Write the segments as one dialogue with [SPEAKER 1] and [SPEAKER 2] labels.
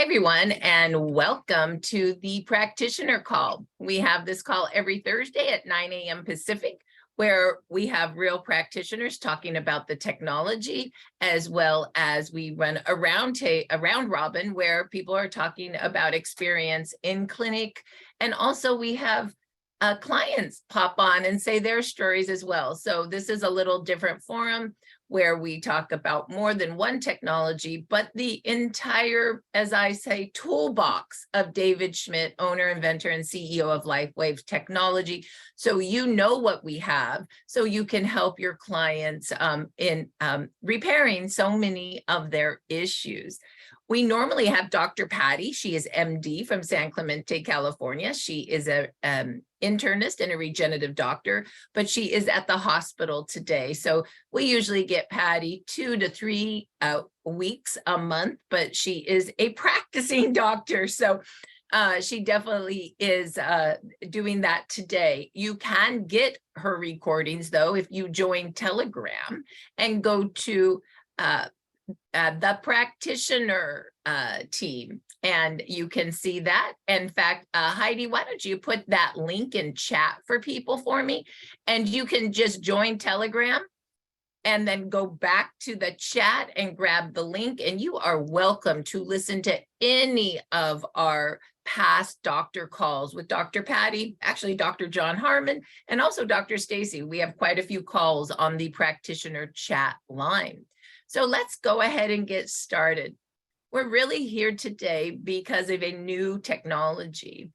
[SPEAKER 1] Hi, everyone, and welcome to the Practitioner Call. We have this call every Thursday at 9 a.m. Pacific, where we have real practitioners talking about the technology, as well as we run a round robin where people are talking about experience in clinic. And also we have clients pop on and say their stories as well. So this is a little different forum where we talk about more than one technology, but the entire, as I say, toolbox of David Schmidt, owner, inventor, and CEO of Lifewave Technology. So you know what we have, so you can help your clients in repairing so many of their issues. We normally have Dr. Patty. She is MD from San Clemente, California. She is an internist and a regenerative doctor, but she is at the hospital today. So we usually get Patty 2 to 3 weeks a month, but she is a practicing doctor. So she definitely is doing that today. You can get her recordings, though, if you join Telegram and go to the Practitioner team, and you can see that. In fact, Heidi, why don't you put that link in chat for people for me, and you can just join Telegram and then go back to the chat and grab the link, and you are welcome to listen to any of our past doctor calls with Dr. Patty, actually Dr. John Harmon, and also Dr. Stacy. We have quite a few calls on the Practitioner chat line. So let's go ahead and get started. We're really here today because of a new technology.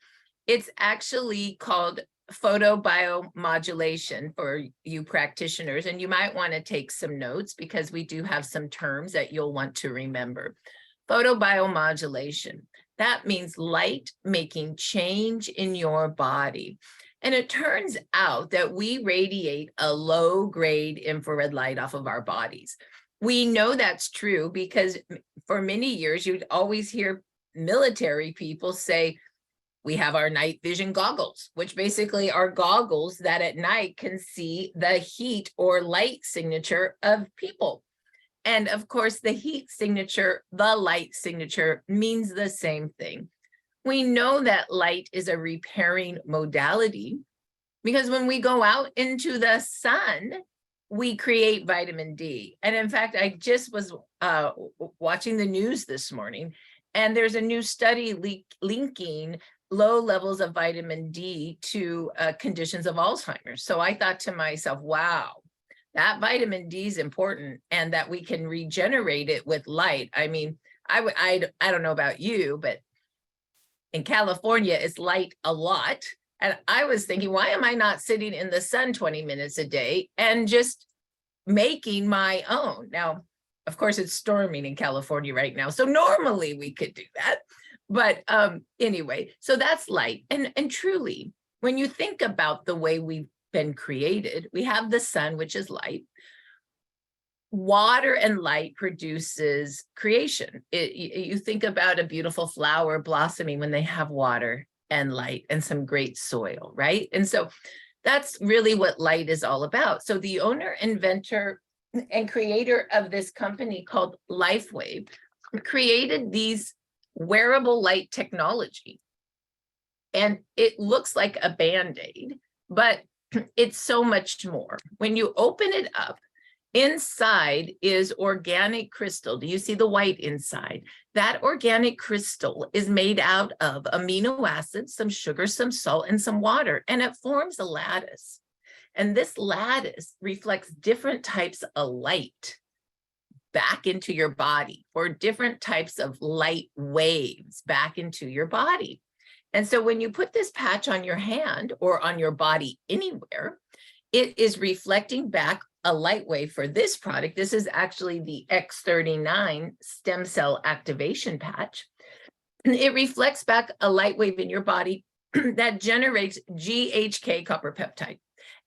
[SPEAKER 1] It's actually called photobiomodulation for you practitioners, and you might want to take some notes because we do have some terms that you'll want to remember. Photobiomodulation, that means light making change in your body. And it turns out that we radiate a low-grade infrared light off of our bodies. We know that's true because for many years, you'd always hear military people say, we have our night vision goggles, which basically are goggles that at night can see the heat or light signature of people. And of course, the heat signature, the light signature means the same thing. We know that light is a repairing modality because when we go out into the sun, we create vitamin D. And in fact, I just was watching the news this morning, and there's a new study linking low levels of vitamin D to conditions of Alzheimer's. So I thought to myself, wow, that vitamin D is important, and that we can regenerate it with light. I mean, I don't know about you, but in California, it's light a lot. And I was thinking, why am I not sitting in the sun 20 minutes a day and just making my own? Now, of course, it's storming in California right now, so normally we could do that. But anyway, so that's light. And truly, when you think about the way we've been created, we have the sun, which is light. Water and light produces creation. You think about a beautiful flower blossoming when they have water and light and some great soil, right? And so that's really what light is all about. So the owner, inventor, and creator of this company called Lifewave created these wearable light technology. And it looks like a Band-Aid, but it's so much more. When you open it up, inside is organic crystal. Do you see the white inside? That organic crystal is made out of amino acids, some sugar, some salt, and some water, and it forms a lattice. And this lattice reflects different types of light back into your body, or different types of light waves back into your body. And so when you put this patch on your hand or on your body anywhere, it is reflecting back a light wave for this product. This is actually the X39 stem cell activation patch. It reflects back a light wave in your body that generates GHK copper peptide.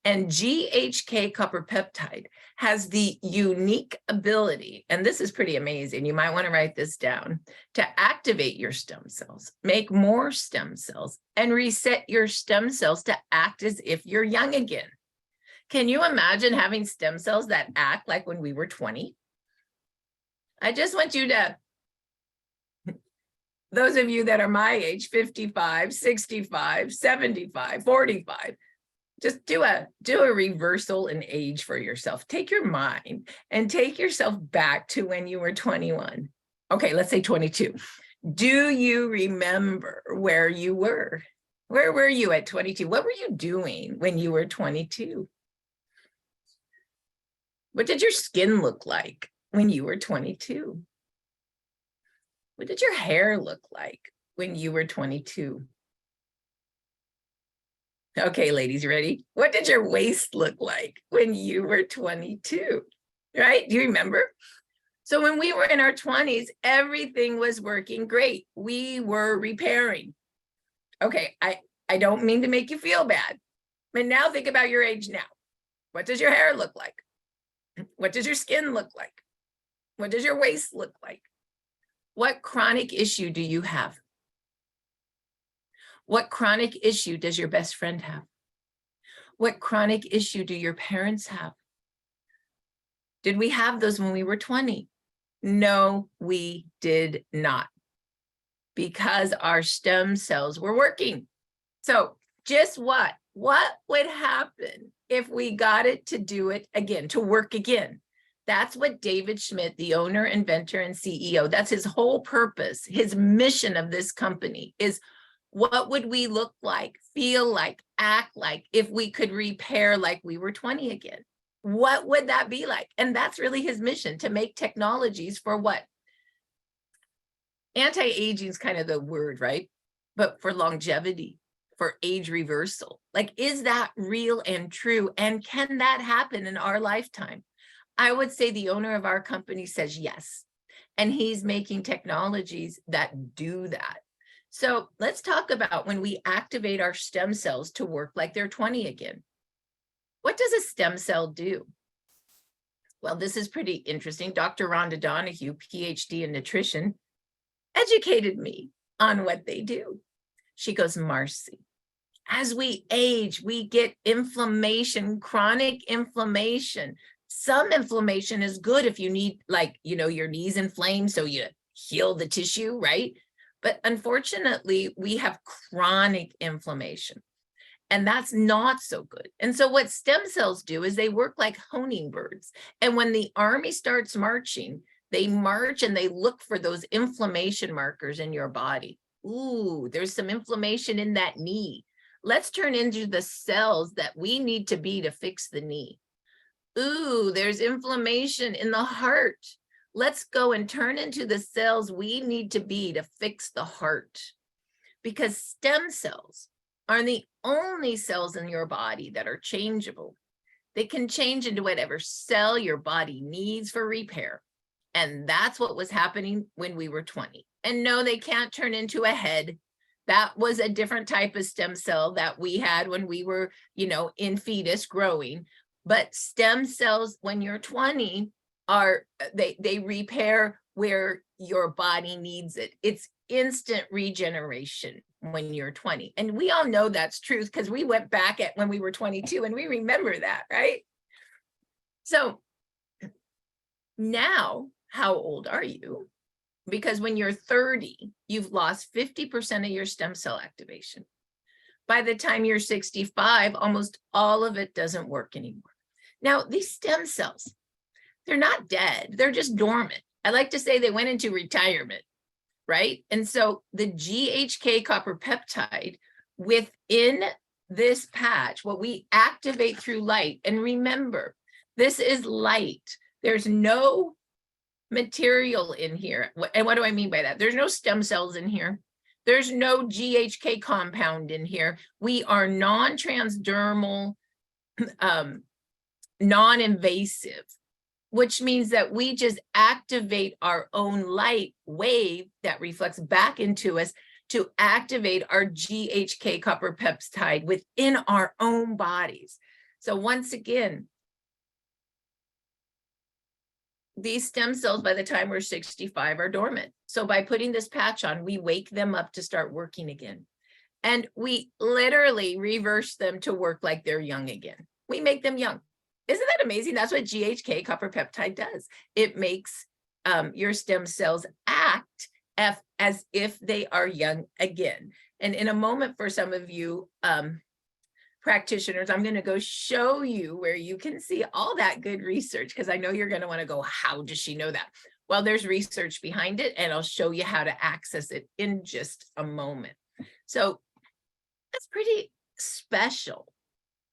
[SPEAKER 1] And GHK copper peptide has the unique ability, and this is pretty amazing, you might want to write this down, to activate your stem cells, make more stem cells, and reset your stem cells to act as if you're young again. Can you imagine having stem cells that act like when we were 20? I just want you to those of you that are my age, 55, 65, 75, 45, just do a reversal in age for yourself. Take your mind and take yourself back to when you were 21. Okay, let's say 22. Do you remember where you were? Where were you at 22? What were you doing when you were 22? What did your skin look like when you were 22? What did your hair look like when you were 22? Okay, ladies, ready? What did your waist look like when you were 22? Right? Do you remember? So when we were in our 20s, everything was working great. We were repairing. Okay, I don't mean to make you feel bad, but now think about your age now. What does your hair look like? What does your skin look like? What does your waist look like? What chronic issue do you have? What chronic issue does your best friend have? What chronic issue do your parents have? Did we have those when we were 20? No, we did not, because our stem cells were working. So just what would happen if we got it to do it again, to work again? That's what David Schmidt, the owner, inventor, and CEO, that's his whole purpose. His mission of this company is, what would we look like, feel like, act like if we could repair like we were 20 again? What would that be like? And that's really his mission, to make technologies for what? Anti-aging is kind of the word, right? But for longevity, for age reversal. Like, is that real and true? And can that happen in our lifetime? I would say the owner of our company says yes. And he's making technologies that do that. So let's talk about when we activate our stem cells to work like they're 20 again. What does a stem cell do? Well, this is pretty interesting. Dr. Rhonda Donahue, PhD in nutrition, educated me on what they do. She goes, Marci, as we age, we get inflammation, chronic inflammation. Some inflammation is good if you need, like, your knees inflamed, so you heal the tissue, right? But unfortunately, we have chronic inflammation, and that's not so good. And so what stem cells do is they work like honing birds. And when the army starts marching, they march and they look for those inflammation markers in your body. Ooh, there's some inflammation in that knee. Let's turn into the cells that we need to be to fix the knee. Ooh, there's inflammation in the heart. Let's go and turn into the cells we need to be to fix the heart. Because stem cells are the only cells in your body that are changeable. They can change into whatever cell your body needs for repair. And that's what was happening when we were 20. And no, they can't turn into a head. That was a different type of stem cell that we had when we were, in fetus growing. But stem cells, when you're 20, they repair where your body needs it. It's instant regeneration when you're 20. And we all know that's truth because we went back at when we were 22 and we remember that, right? So now, how old are you? Because when you're 30, you've lost 50% of your stem cell activation. By the time you're 65, almost all of it doesn't work anymore. Now, these stem cells, they're not dead. They're just dormant. I like to say they went into retirement, right? And so the GHK copper peptide within this patch, what we activate through light, and remember, this is light. There's no material in here. And what do I mean by that? There's no stem cells in here. There's no GHK compound in here. We are non-transdermal, non-invasive, which means that we just activate our own light wave that reflects back into us to activate our GHK copper peptide within our own bodies. So once again, these stem cells, by the time we're 65, are dormant. So by putting this patch on, we wake them up to start working again. And we literally reverse them to work like they're young again. We make them young. Isn't that amazing? That's what GHK copper peptide does. It makes your stem cells act as if they are young again. And in a moment, for some of you practitioners, I'm going to go show you where you can see all that good research, because I know you're going to want to go, how does she know that? Well, there's research behind it, and I'll show you how to access it in just a moment. So that's pretty special,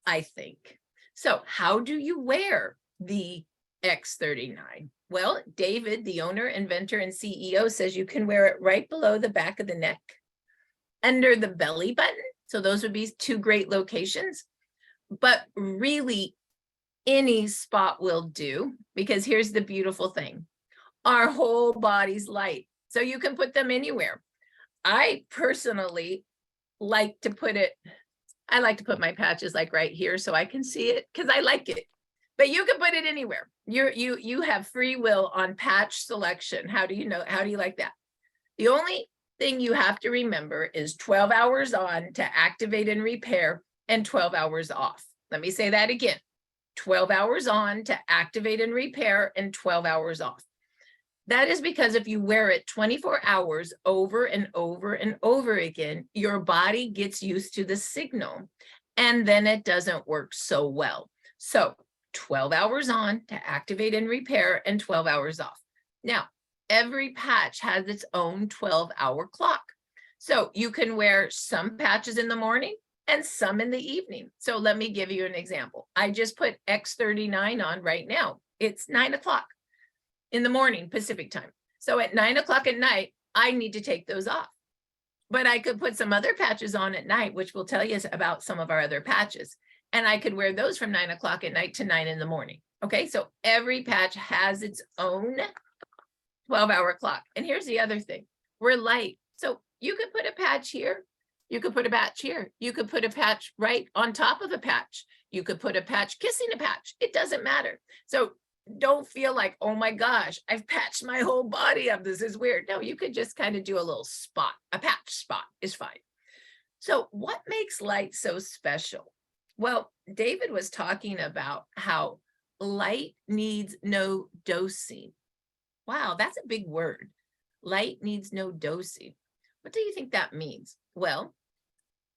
[SPEAKER 1] I think. So how do you wear the X39? Well, David, the owner, inventor, and CEO, says you can wear it right below the back of the neck, under the belly button. So those would be two great locations. But really, any spot will do, because here's the beautiful thing. Our whole body's light. So you can put them anywhere. I personally like to put it, I like to put my patches like right here so I can see it, because I like it. But you can put it anywhere. You have free will on patch selection. How do you know? How do you like that? The only thing you have to remember is 12 hours on to activate and repair, and 12 hours off. Let me say that again. 12 hours on to activate and repair, and 12 hours off. That is because if you wear it 24 hours over and over and over again, your body gets used to the signal, and then it doesn't work so well. So 12 hours on to activate and repair, and 12 hours off. Now, every patch has its own 12-hour clock. So you can wear some patches in the morning and some in the evening. So let me give you an example. I just put X39 on right now. It's 9 o'clock in the morning, Pacific time. So at 9 o'clock at night, I need to take those off. But I could put some other patches on at night, which will tell you about some of our other patches. And I could wear those from 9 o'clock at night to 9 in the morning. Okay, so every patch has its own 12-hour clock. And here's the other thing. We're light. So you could put a patch here. You could put a patch here. You could put a patch right on top of a patch. You could put a patch kissing a patch. It doesn't matter. So don't feel like, oh my gosh, I've patched my whole body up. This is weird. No, you could just kind of do a little spot. A patch spot is fine. So what makes light so special? Well, David was talking about how light needs no dosing. Wow, that's a big word. Light needs no dosing. What do you think that means? Well,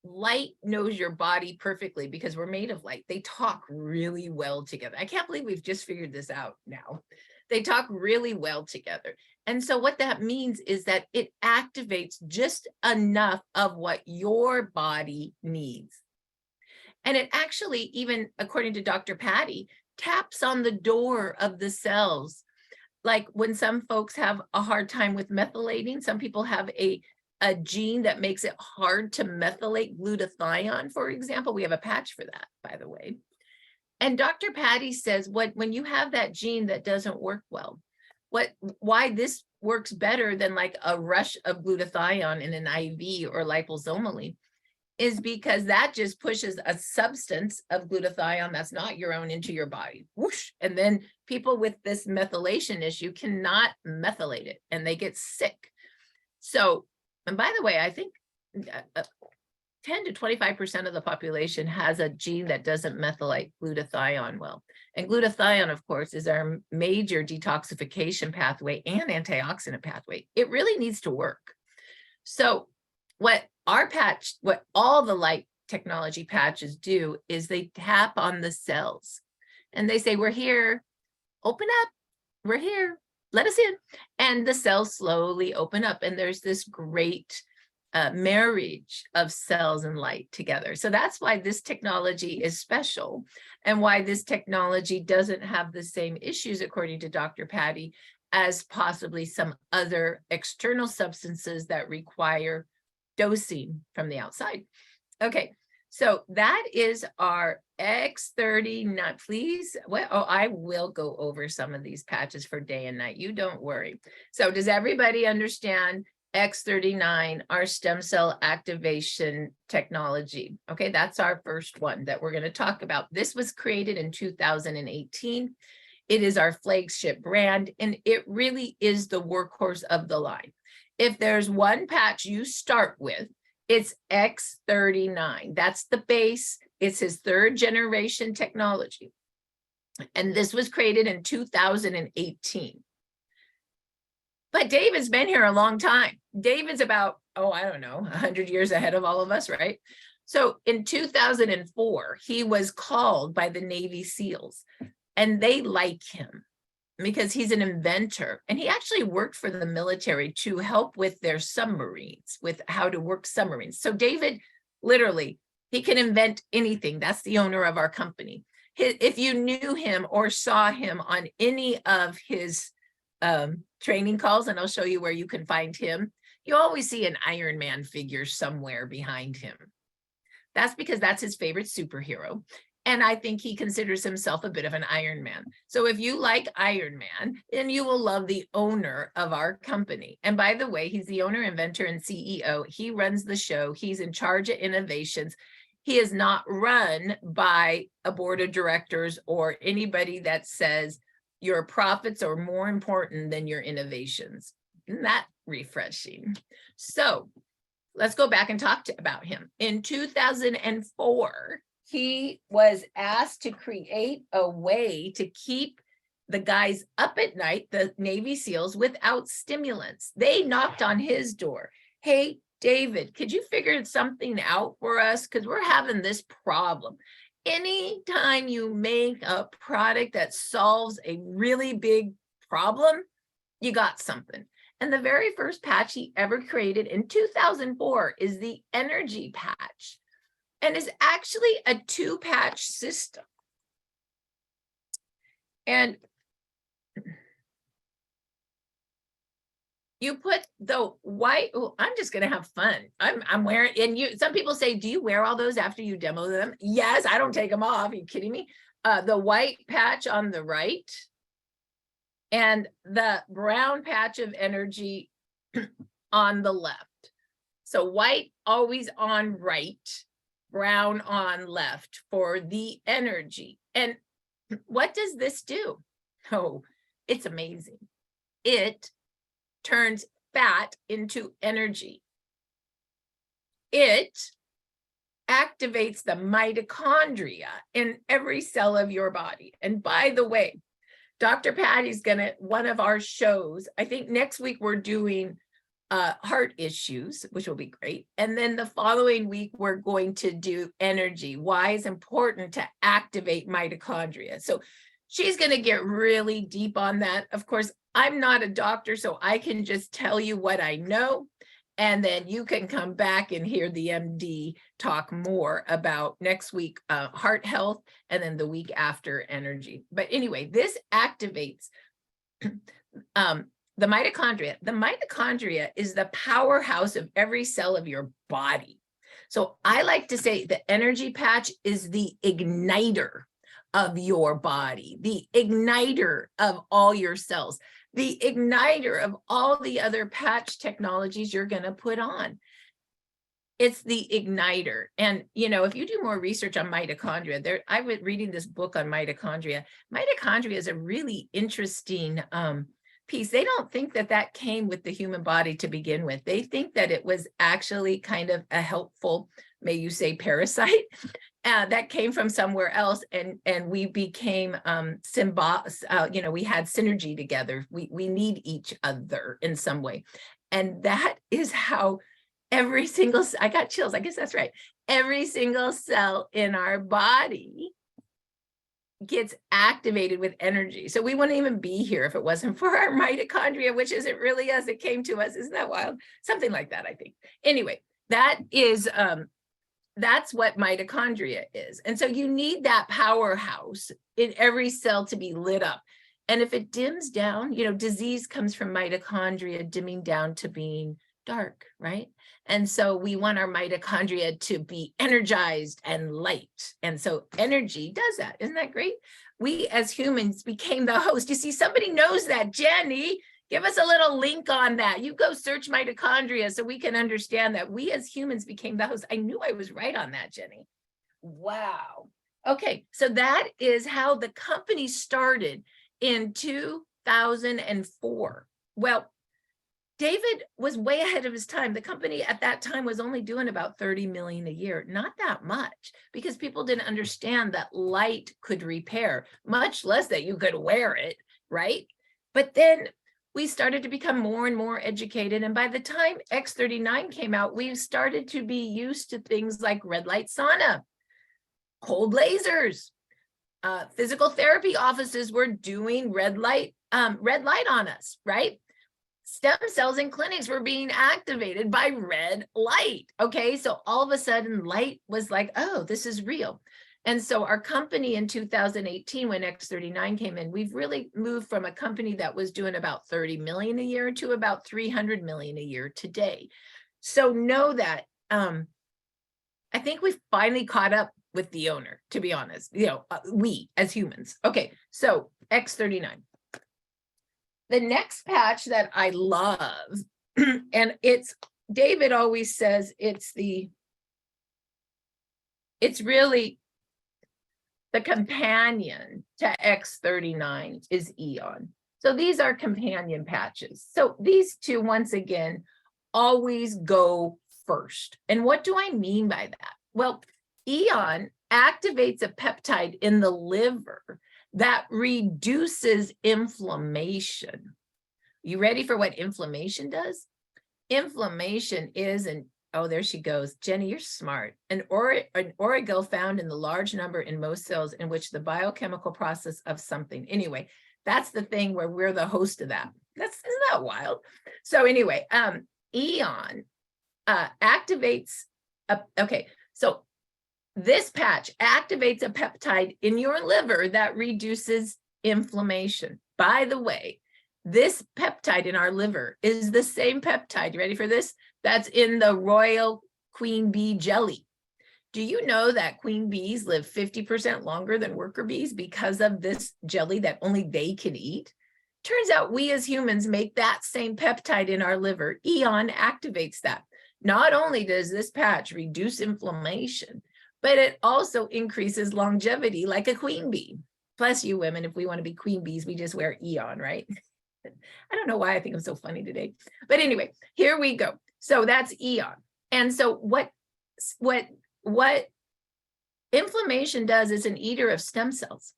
[SPEAKER 1] light knows your body perfectly because we're made of light. They talk really well together. I can't believe we've just figured this out now. They talk really well together. And so what that means is that it activates just enough of what your body needs. And it actually, even according to Dr. Patty, taps on the door of the cells. Like when some folks have a hard time with methylating, some people have a gene that makes it hard to methylate glutathione, for example. We have a patch for that, by the way. And Dr. Patty says when you have that gene that doesn't work well, why this works better than like a rush of glutathione in an IV or liposomally is because that just pushes a substance of glutathione that's not your own into your body. Whoosh. And then people with this methylation issue cannot methylate it and they get sick. So, and by the way, I think 10 to 25% of the population has a gene that doesn't methylate glutathione well. And glutathione, of course, is our major detoxification pathway and antioxidant pathway. It really needs to work. So what all the light technology patches do is they tap on the cells and they say, we're here, open up, we're here, let us in. And the cells slowly open up and there's this great marriage of cells and light together. So that's why this technology is special and why this technology doesn't have the same issues, according to Dr. Patty, as possibly some other external substances that require dosing from the outside. Okay, so that is our X39. Please, I will go over some of these patches for day and night. You don't worry. So does everybody understand X39, our stem cell activation technology? Okay, that's our first one that we're going to talk about. This was created in 2018. It is our flagship brand, and it really is the workhorse of the line. If there's one patch you start with, it's X39. That's the base. It's his third generation technology. And this was created in 2018. But David's been here a long time. David's about, I don't know, 100 years ahead of all of us, right? So in 2004, he was called by the Navy SEALs, and they like him because he's an inventor. And he actually worked for the military to help with their submarines, with how to work submarines. So David, literally, he can invent anything. That's the owner of our company. If you knew him or saw him on any of his training calls, and I'll show you where you can find him, you always see an Iron Man figure somewhere behind him. That's because that's his favorite superhero. And I think he considers himself a bit of an Iron Man. So if you like Iron Man, then you will love the owner of our company. And by the way, he's the owner, inventor, and CEO. He runs the show. He's in charge of innovations. He is not run by a board of directors or anybody that says your profits are more important than your innovations. Isn't that refreshing? So let's go back and talk about him. In 2004, he was asked to create a way to keep the guys up at night, the Navy SEALs, without stimulants. They knocked on his door. Hey, David, could you figure something out for us? Because we're having this problem. Anytime you make a product that solves a really big problem, you got something. And the very first patch he ever created in 2004 is the energy patch, and is actually a 2-patch system. And you put the white, I'm just going to have fun. I'm wearing, and some people say, do you wear all those after you demo them? Yes, I don't take them off. Are you kidding me? The white patch on the right and the brown patch of energy on the left. So white always on right, brown on left for the energy. And what does this do? Oh, it's amazing. It turns fat into energy. It activates the mitochondria in every cell of your body. And by the way, Dr. Patty's one of our shows, I think next week we're doing heart issues, which will be great. And then the following week, we're going to do energy. Why it's important to activate mitochondria. So she's going to get really deep on that. Of course, I'm not a doctor, so I can just tell you what I know. And then you can come back and hear the MD talk more about next week, heart health, and then the week after energy. But anyway, this activates the mitochondria. The mitochondria is the powerhouse of every cell of your body. So I like to say the energy patch is the igniter of your body, the igniter of all your cells, the igniter of all the other patch technologies you're going to put on. It's the igniter. And, if you do more research on mitochondria, I was reading this book on mitochondria. Mitochondria is a really interesting piece. They don't think that came with the human body to begin with. They think that it was actually kind of a helpful, may you say, parasite that came from somewhere else, and we became we had synergy together. We need each other in some way, and that is how every single, I got chills, I guess that's right, every single cell in our body gets activated with energy. So we wouldn't even be here if it wasn't for our mitochondria, which isn't really us, it came to us. Isn't that wild? Something like that, I think. Anyway, that is that's what mitochondria is. And so you need that powerhouse in every cell to be lit up. And if it dims down, disease comes from mitochondria dimming down to being dark, right? And so we want our mitochondria to be energized and light. And so energy does that. Isn't that great? We as humans became the host. You see, somebody knows that. Jenny, give us a little link on that. You go search mitochondria so we can understand that we as humans became the host. I knew I was right on that, Jenny. Wow. Okay, so that is how the company started in 2004. Well, David was way ahead of his time. The company at that time was only doing about 30 million a year, not that much, because people didn't understand that light could repair, much less that you could wear it, right? But then we started to become more and more educated. And by the time X39 came out, we started to be used to things like red light sauna, cold lasers. Physical therapy offices were doing red light on us, right? Stem cells in clinics were being activated by red light. Okay, so all of a sudden light was like, oh, this is real. And so our company in 2018, when X39 came in, we've really moved from a company that was doing about 30 million a year to about 300 million a year today. So know that I think we've finally caught up with the owner, to be honest, we as humans. Okay, so X39. The next patch that I love, and David always says it's really the companion to X39 is Aeon. So these are companion patches. So these two, once again, always go first. And what do I mean by that? Well, Aeon activates a peptide in the liver that reduces inflammation. You ready for what inflammation does? Inflammation is oh, there she goes. Jenny, you're smart. An origo found in the large number in most cells in which the biochemical process of something. Anyway, that's the thing where we're the host of that. Isn't that wild? So anyway, Aeon activates, so this patch activates a peptide in your liver that reduces inflammation. By the way, this peptide in our liver is the same peptide, you ready for this? That's in the royal queen bee jelly. Do you know that queen bees live 50% longer than worker bees because of this jelly that only they can eat? Turns out we as humans make that same peptide in our liver. Aeon activates that. Not only does this patch reduce inflammation, but it also increases longevity like a queen bee. Plus you women, if we want to be queen bees, we just wear Aeon, right? I don't know why I think I'm so funny today. But anyway, here we go. So that's Aeon. And so what inflammation does is an eater of stem cells.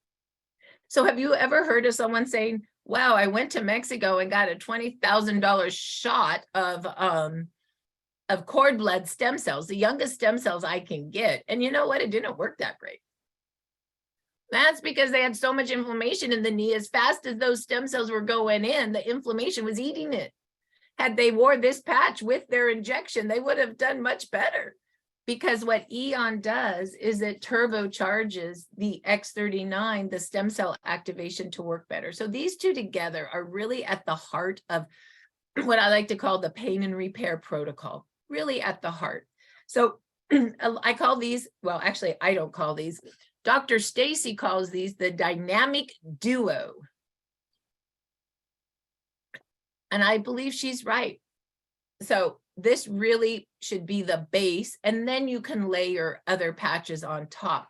[SPEAKER 1] So have you ever heard of someone saying, wow, I went to Mexico and got a $20,000 shot of cord blood stem cells, the youngest stem cells I can get. And you know what? It didn't work that great. That's because they had so much inflammation in the knee. As fast as those stem cells were going in, the inflammation was eating it. Had they wore this patch with their injection, they would have done much better. Because what Aeon does is it turbocharges the X39, the stem cell activation, to work better. So these two together are really at the heart of what I like to call the pain and repair protocol, really at the heart. So I call these, well, actually, I don't call these. Dr. Stacy calls these the dynamic duo. And I believe she's right. So this really should be the base, and then you can layer other patches on top.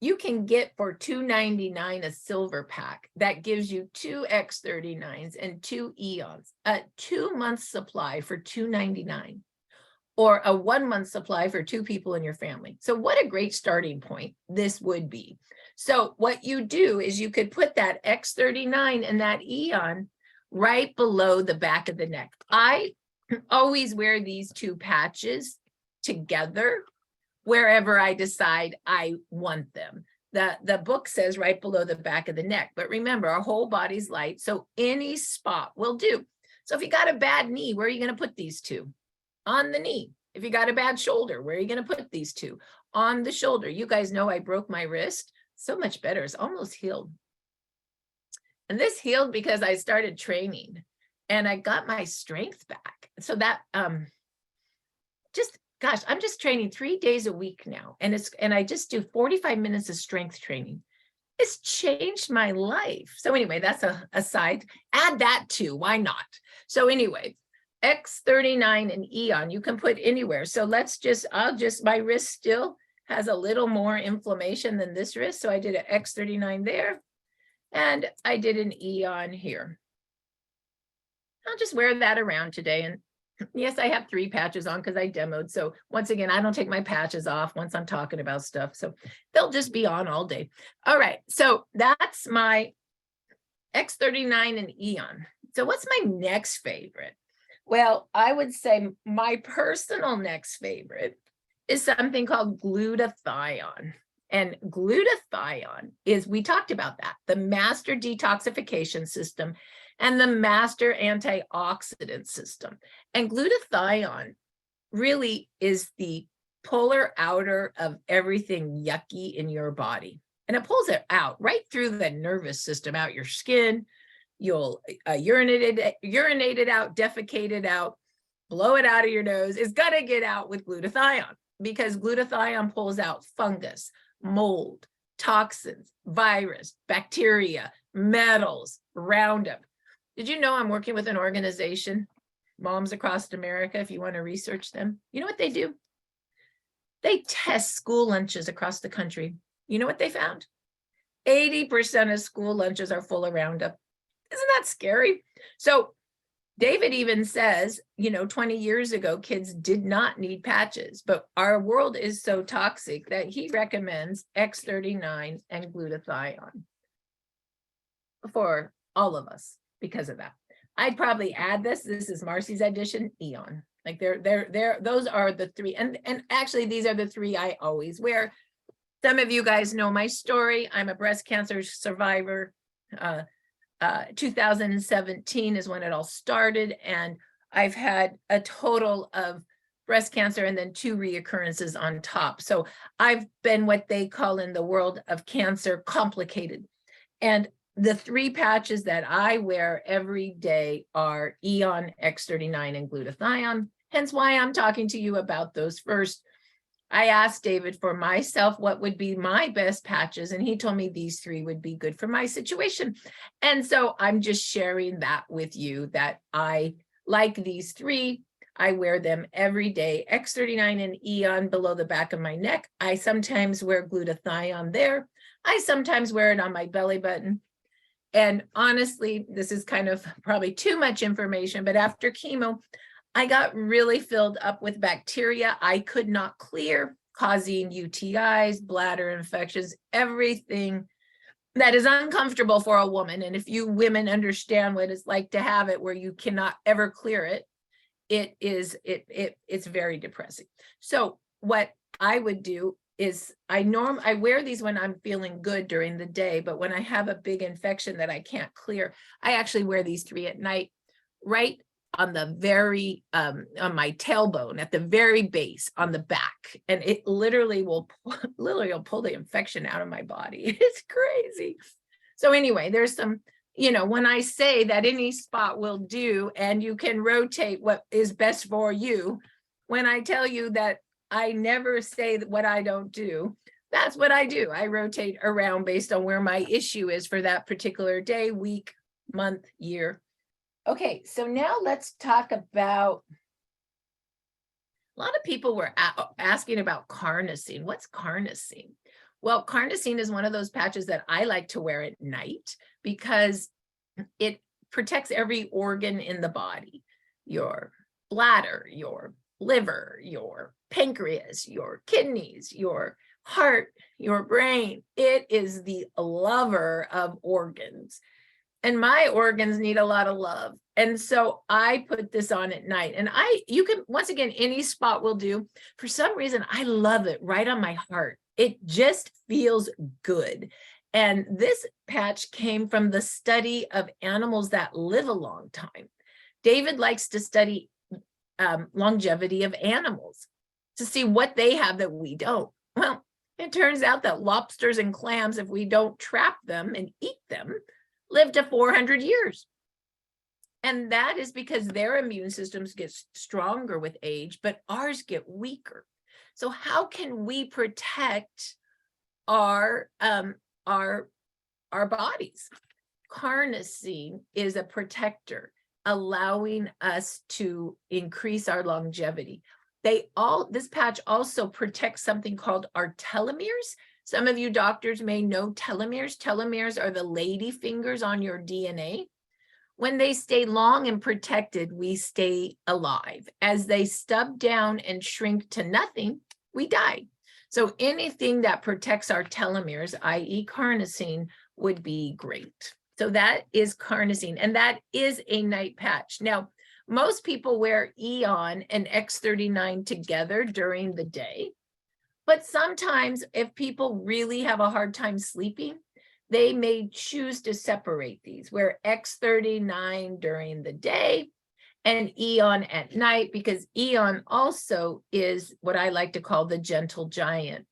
[SPEAKER 1] You can get for $2.99 a silver pack that gives you 2 X39s and 2 Aeons, a 2-month supply for $2.99, or a 1-month supply for 2 people in your family. So what a great starting point this would be. So what you do is you could put that X39 and that Aeon right below the back of the neck. I always wear these 2 patches together wherever I decide I want them. The book says right below the back of the neck, but remember, our whole body's light, so any spot will do. So if you got a bad knee, where are you going to put these 2? On the knee. If you got a bad shoulder, where are you going to put these 2? On the shoulder. You guys know I broke my wrist. So much better. It's almost healed. And this healed because I started training and I got my strength back. So that gosh, I'm just training 3 days a week now. And I just do 45 minutes of strength training. It's changed my life. So anyway, that's a aside. Add that too. Why not? So anyway, X39 and Aeon, you can put anywhere. So my wrist still has a little more inflammation than this wrist. So I did an X39 there and I did an Aeon here. I'll just wear that around today. And yes, I have 3 patches on because I demoed. So once again, I don't take my patches off once I'm talking about stuff. So they'll just be on all day. All right. So that's my X39 and Aeon. So what's my next favorite? Well, I would say my personal next favorite is something called glutathione. And glutathione is, we talked about that, the master detoxification system and the master antioxidant system. And glutathione really is the polar outer of everything yucky in your body. And it pulls it out right through the nervous system, out your skin. You'll urinate it out, defecate it out, blow it out of your nose. It's gonna get out with glutathione, because glutathione pulls out fungus, mold, toxins, virus, bacteria, metals, Roundup. Did you know I'm working with an organization, Moms Across America, if you want to research them? You know what they do? They test school lunches across the country. You know what they found? 80% of school lunches are full of Roundup. Isn't that scary? So David even says, 20 years ago, kids did not need patches, but our world is so toxic that he recommends X39 and glutathione for all of us because of that. I'd probably add this. This is Marci's edition, Aeon. Like those are the three. And actually, these are the three I always wear. Some of you guys know my story. I'm a breast cancer survivor. 2017 is when it all started, and I've had a total of breast cancer and then 2 reoccurrences on top. So I've been what they call in the world of cancer complicated. And the 3 patches that I wear every day are Aeon, X39, and glutathione. Hence why I'm talking to you about those first. I asked David for myself what would be my best patches, and he told me these 3 would be good for my situation. And so I'm just sharing that with you, that I like these 3. I wear them every day, X39 and Aeon below the back of my neck. I sometimes wear glutathione there. I sometimes wear it on my belly button. And honestly, this is kind of probably too much information, but after chemo, I got really filled up with bacteria I could not clear, causing UTIs, bladder infections, everything that is uncomfortable for a woman. And if you women understand what it's like to have it where you cannot ever clear it, it's very depressing. So what I would do is I wear these when I'm feeling good during the day, but when I have a big infection that I can't clear, I actually wear these 3 at night, right on the very, on my tailbone, at the very base, on the back. And it literally will pull the infection out of my body. It's crazy. So anyway, there's some, when I say that any spot will do and you can rotate what is best for you, when I tell you that I never say what I don't do, that's what I do. I rotate around based on where my issue is for that particular day, week, month, year. Okay, so now let's talk about, a lot of people were asking about carnosine. What's carnosine? Well, carnosine is one of those patches that I like to wear at night because it protects every organ in the body, your bladder, your liver, your pancreas, your kidneys, your heart, your brain. It is the lover of organs. And my organs need a lot of love. And so I put this on at night. And you can, once again, any spot will do. For some reason, I love it right on my heart. It just feels good. And this patch came from the study of animals that live a long time. David likes to study longevity of animals to see what they have that we don't. Well, it turns out that lobsters and clams, if we don't trap them and eat them, live to 400 years. And that is because their immune systems get stronger with age, but ours get weaker. So how can we protect our bodies? Carnosine is a protector, allowing us to increase our longevity. This patch also protects something called our telomeres. Some of you doctors may know telomeres. Telomeres are the lady fingers on your DNA. When they stay long and protected, we stay alive. As they stub down and shrink to nothing, we die. So anything that protects our telomeres, i.e. carnosine, would be great. So that is carnosine, and that is a night patch. Now, most people wear Aeon and X39 together during the day, but sometimes if people really have a hard time sleeping, they may choose to separate these, wear X39 during the day and Aeon at night, because Aeon also is what I like to call the gentle giant.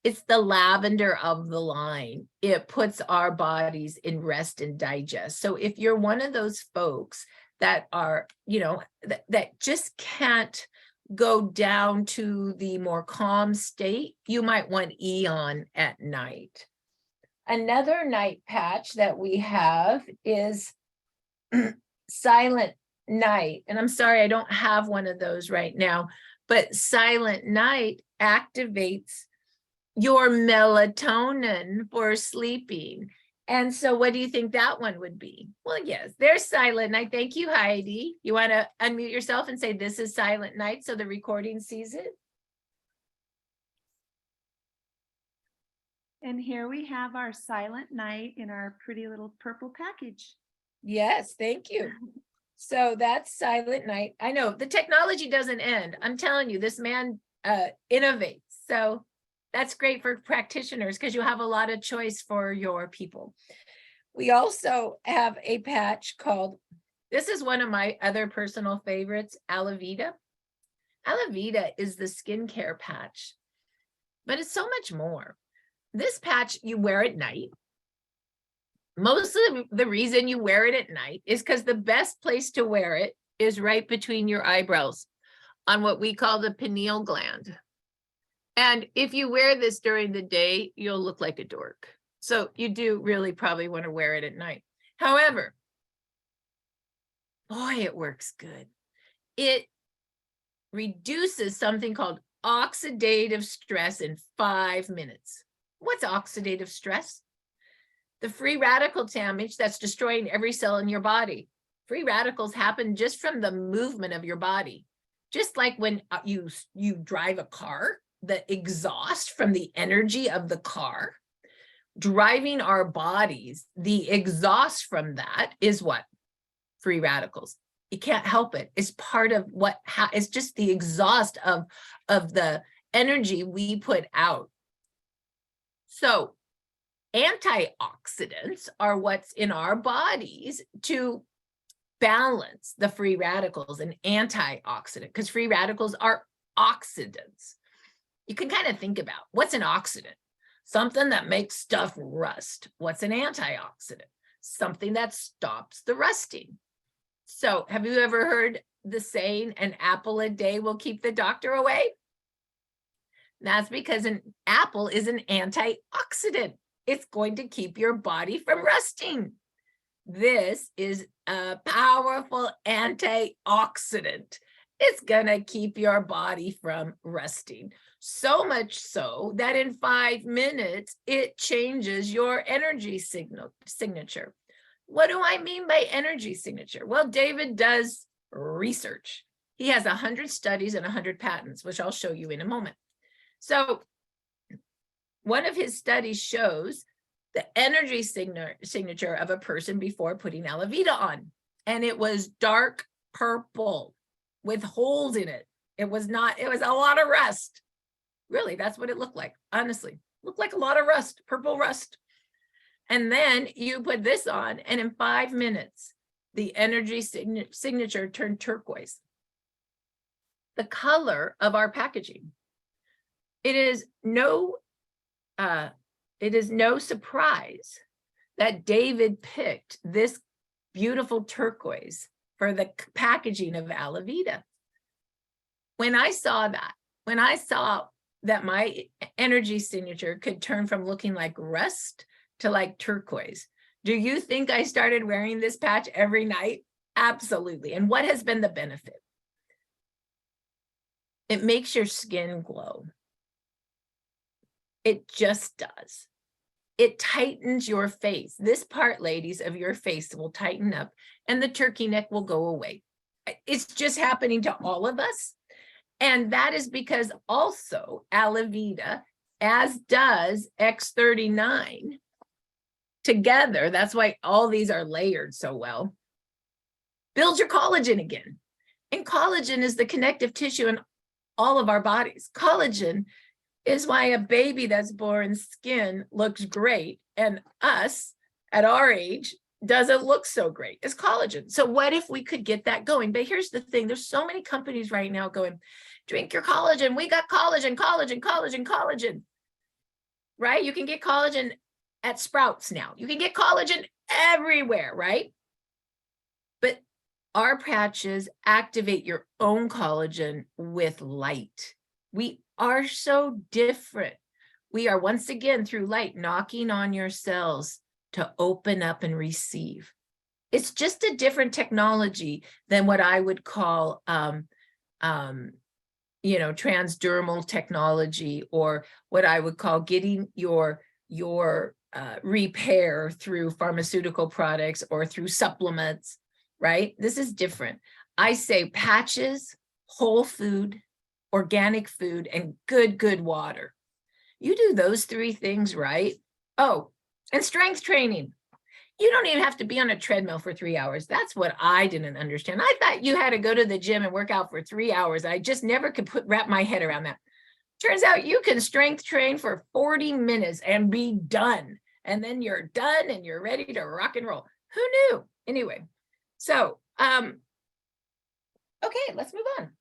[SPEAKER 1] It's the lavender of the line. It puts our bodies in rest and digest. So if you're one of those folks that are, that just can't go down to the more calm state, you might want Aeon at night. Another night patch that we have is Silent Night. And I'm sorry, I don't have one of those right now, but Silent Night activates your melatonin for sleeping. And so what do you think that one would be? Well, yes, there's Silent Night. Thank you, Heidi. You want to unmute yourself and say, this is Silent Night, so the recording sees it?
[SPEAKER 2] And here we have our Silent Night in our pretty little purple package.
[SPEAKER 1] Yes, thank you. So that's Silent Night. I know the technology doesn't end. I'm telling you, this man innovates. So that's great for practitioners because you have a lot of choice for your people. We also have a patch called, this is one of my other personal favorites, Alavida. Alavida is the skincare patch, but it's so much more. This patch you wear at night. Most of the reason you wear it at night is because the best place to wear it is right between your eyebrows on what we call the pineal gland. And if you wear this during the day, you'll look like a dork. So you do really probably want to wear it at night. However, boy, it works good. It reduces something called oxidative stress in 5 minutes. What's oxidative stress? The free radical damage that's destroying every cell in your body. Free radicals happen just from the movement of your body. Just like when you drive a car, the exhaust from the energy of the car, driving our bodies, the exhaust from that is what? Free radicals. You can't help it. It's part of it's just the exhaust of the energy we put out. So antioxidants are what's in our bodies to balance the free radicals and antioxidant, because free radicals are oxidants. You can kind of think about what's an oxidant? Something that makes stuff rust. What's an antioxidant? Something that stops the rusting. So have you ever heard the saying, an apple a day will keep the doctor away? That's because an apple is an antioxidant. It's going to keep your body from rusting. This is a powerful antioxidant. It's going to keep your body from rusting. So much so that in 5 minutes, it changes your energy signature. What do I mean by energy signature? Well, David does research. He has 100 studies and 100 patents, which I'll show you in a moment. So one of his studies shows the energy signature of a person before putting Alavida on. And it was dark purple with holes in it. It was a lot of rust. Really, that's what it looked like. Honestly, looked like a lot of rust, purple rust. And then you put this on, and in 5 minutes, the energy signature turned turquoise. The color of our packaging. It is no surprise that David picked this beautiful turquoise for the packaging of Alavida. When I saw that my energy signature could turn from looking like rust to like turquoise, do you think I started wearing this patch every night? Absolutely. And what has been the benefit? It makes your skin glow. It just does. It tightens your face. This part, ladies, of your face will tighten up and the turkey neck will go away. It's just happening to all of us. And that is because also Alavida, as does X39, together, that's why all these are layered so well, builds your collagen again. And collagen is the connective tissue in all of our bodies. Collagen is why a baby that's born skin looks great, and us at our age doesn't look so great. It's collagen. So what if we could get that going? But here's the thing, there's so many companies right now going, drink your collagen. We got collagen, collagen, collagen, collagen, right? You can get collagen at Sprouts now. You can get collagen everywhere, right? But our patches activate your own collagen with light. We are so different. We are once again through light knocking on your cells to open up and receive. It's just a different technology than what I would call transdermal technology, or what I would call getting your repair through pharmaceutical products or through supplements, right? This is different. I say patches, whole food, organic food, and good water. You do those three things right. Oh, and strength training. You don't even have to be on a treadmill for 3 hours. That's what I didn't understand. I thought you had to go to the gym and work out for 3 hours. I just never could wrap my head around that. Turns out you can strength train for 40 minutes and be done. And then you're done and you're ready to rock and roll. Who knew? Anyway, so, okay, let's move on.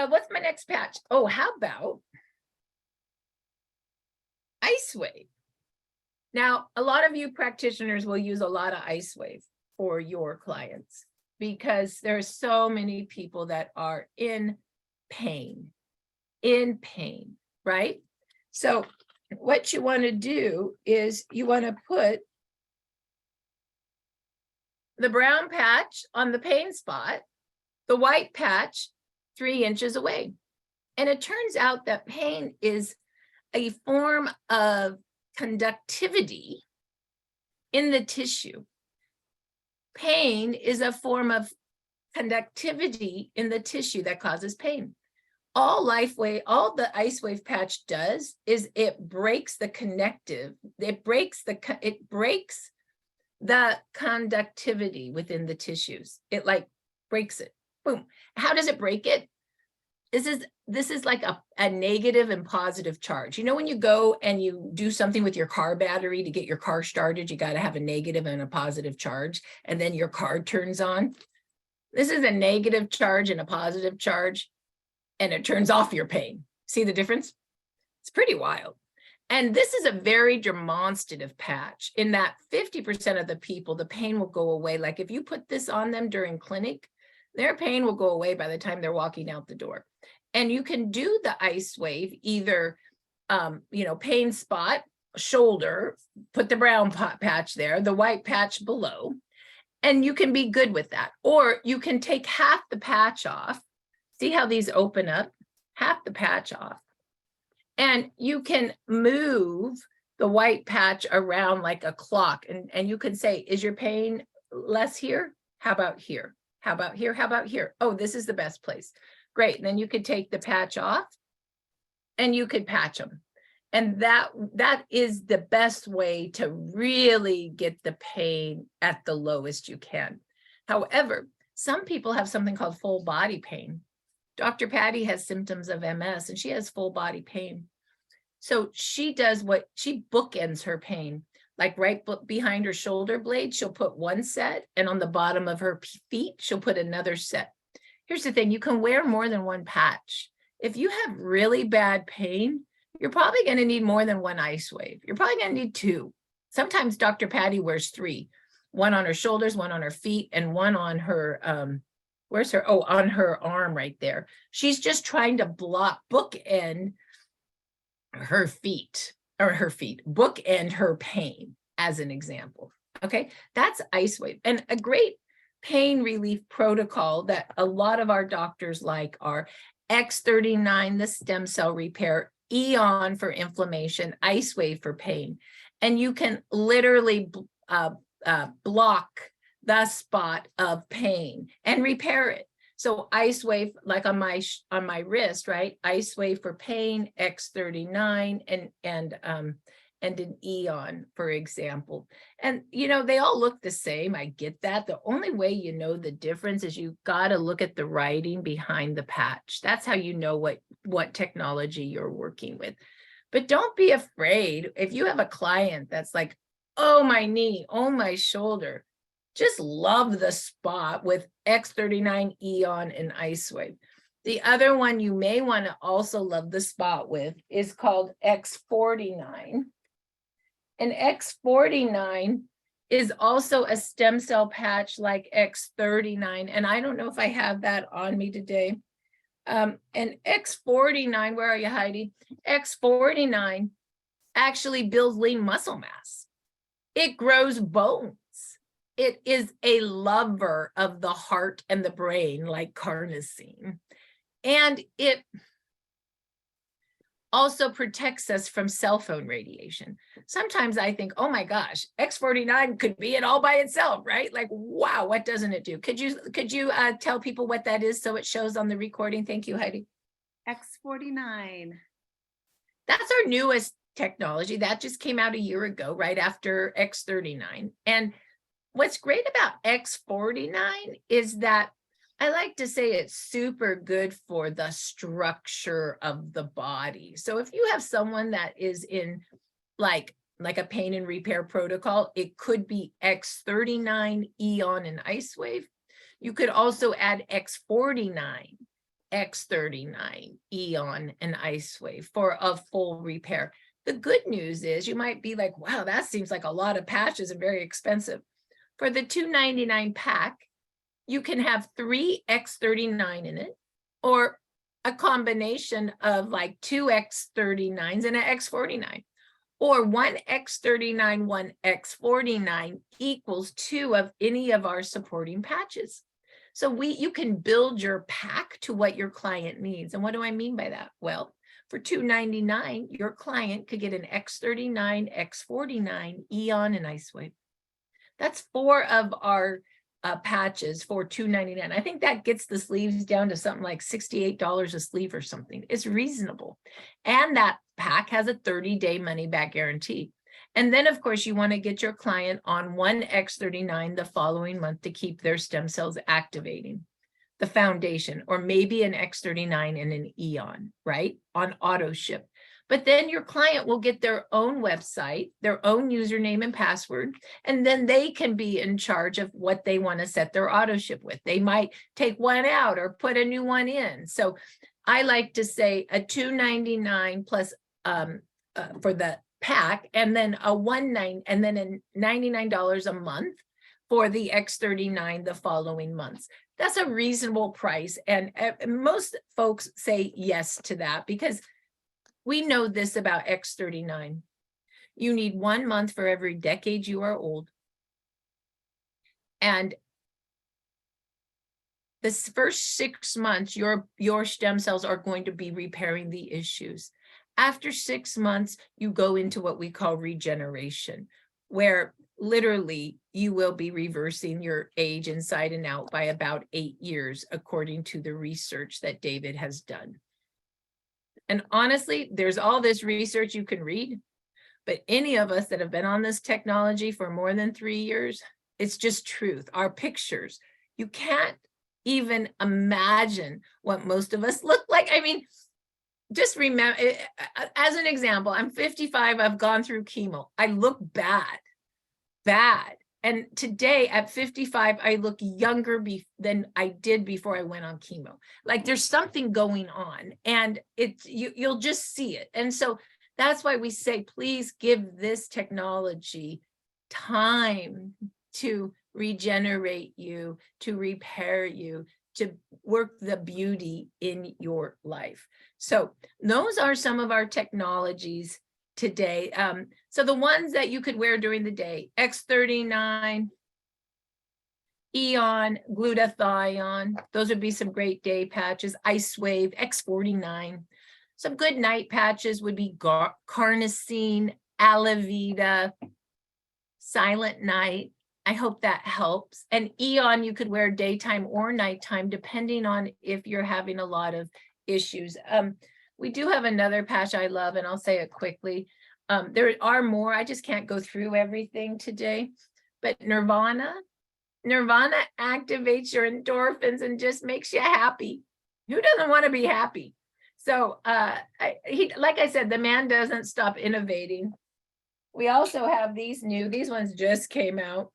[SPEAKER 1] What's my next patch? Oh, how about Icewave? Now, a lot of you practitioners will use a lot of Icewave for your clients because there's so many people that are in pain, right? So what you want to do is you want to put the brown patch on the pain spot, the white patch 3 inches away. And it turns out that pain is a form of conductivity in the tissue. Pain is a form of conductivity in the tissue that causes pain. All the Icewave patch does is it breaks the connective, it breaks the conductivity within the tissues. It like breaks it. Boom. How does it break it? This is like a negative and positive charge. You know, when you go and you do something with your car battery to get your car started, you got to have a negative and a positive charge, and then your car turns on. This is a negative charge and a positive charge, and it turns off your pain. See the difference? It's pretty wild. And this is a very demonstrative patch in that 50% of the people, the pain will go away. Like if you put this on them during clinic, their pain will go away by the time they're walking out the door. And you can do the Icewave either, pain spot, shoulder, put the brown patch there, the white patch below, and you can be good with that. Or you can take half the patch off. See how these open up? Half the patch off. And you can move the white patch around like a clock. And you can say, is your pain less here? How about here? How about here? How about here? Oh, this is the best place. Great. And then you could take the patch off and you could patch them. And that is the best way to really get the pain at the lowest you can. However, some people have something called full body pain. Dr. Patty has symptoms of MS and she has full body pain. So she does she bookends her pain, like right behind her shoulder blade, she'll put one set, and on the bottom of her feet, she'll put another set. Here's the thing, you can wear more than one patch. If you have really bad pain, you're probably going to need more than one Icewave. You're probably going to need 2. Sometimes Dr. Patty wears 3, one on her shoulders, one on her feet, and one on her, on her arm right there. She's just trying to bookend her feet, bookend her pain as an example. Okay, that's Icewave. And a great pain relief protocol that a lot of our doctors like are X39, the stem cell repair, Aeon for inflammation, Icewave for pain. And you can literally block the spot of pain and repair it. So Icewave, like on my wrist, right? Icewave for pain, X39, and an Aeon, for example. And, you know, they all look the same. I get that. The only way you know the difference is you got to look at the writing behind the patch. That's how you know what technology you're working with. But don't be afraid. If you have a client that's like, oh, my knee, oh, my shoulder, just love the spot with X39 Aeon and Icewave. The other one you may want to also love the spot with is called X39. And X49 is also a stem cell patch like X39. And I don't know if I have that on me today. And X49, where are you, Heidi? X49 actually builds lean muscle mass. It grows bones. It is a lover of the heart and the brain, like carnosine. And it also protects us from cell phone radiation. Sometimes I think, oh my gosh, X49 could be it all by itself, right? Like, wow, what doesn't it do? Could you tell people what that is so it shows on the recording? Thank you, Heidi.
[SPEAKER 2] X39.
[SPEAKER 1] That's our newest technology. That just came out a year ago, right after X39. And what's great about X49 is that I like to say it's super good for the structure of the body. So if you have someone that is in like a pain and repair protocol, it could be X39 Aeon and Icewave. You could also add X49, X39 Aeon and Icewave for a full repair. The good news is you might be like, wow, that seems like a lot of patches and very expensive. For the $2.99 pack, you can have 3 X39 in it, or a combination of like 2 X39s and an X49, or 1 X39, 1 X49 equals 2 of any of our supporting patches. So you can build your pack to what your client needs. And what do I mean by that? Well, for $2.99, your client could get an X39, X49, Aeon, and Icewave. That's 4 of our patches for $2.99. I think that gets the sleeves down to something like $68 a sleeve or something. It's reasonable. And that pack has a 30-day money-back guarantee. And then, of course, you want to get your client on 1 X39 the following month to keep their stem cells activating, the foundation, or maybe an X39 and an Aeon, right, on auto ship. But then your client will get their own website, their own username and password, and then they can be in charge of what they want to set their auto ship with. They might take one out or put a new one in. So I like to say a $2.99 plus for the pack, and then a $1.99 and then a $99 a month for the X39 the following months. That's a reasonable price, and most folks say yes to that because we know this about X39. You need 1 month for every decade you are old. And this first 6 months, your stem cells are going to be repairing the issues. After 6 months, you go into what we call regeneration, where literally you will be reversing your age inside and out by about 8 years, according to the research that David has done. And honestly, there's all this research you can read, but any of us that have been on this technology for more than 3 years, it's just truth. Our pictures, you can't even imagine what most of us look like. I mean, just remember, as an example, I'm 55, I've gone through chemo. I look bad. And today at 55, I look younger than I did before I went on chemo. Like there's something going on, and you'll just see it. And so that's why we say, please give this technology time to regenerate you, to repair you, to work the beauty in your life. So those are some of our technologies today. So the ones that you could wear during the day: X39, Aeon, Glutathione, those would be some great day patches. Icewave, X49. Some good night patches would be carnosine, Alavida, Silent Night. I hope that helps. And Aeon you could wear daytime or nighttime, depending on if you're having a lot of issues. We do have another patch I love, and I'll say it quickly. There are more. I just can't go through everything today. But Nirvana activates your endorphins and just makes you happy. Who doesn't want to be happy? So like I said, the man doesn't stop innovating. We also have these ones just came out.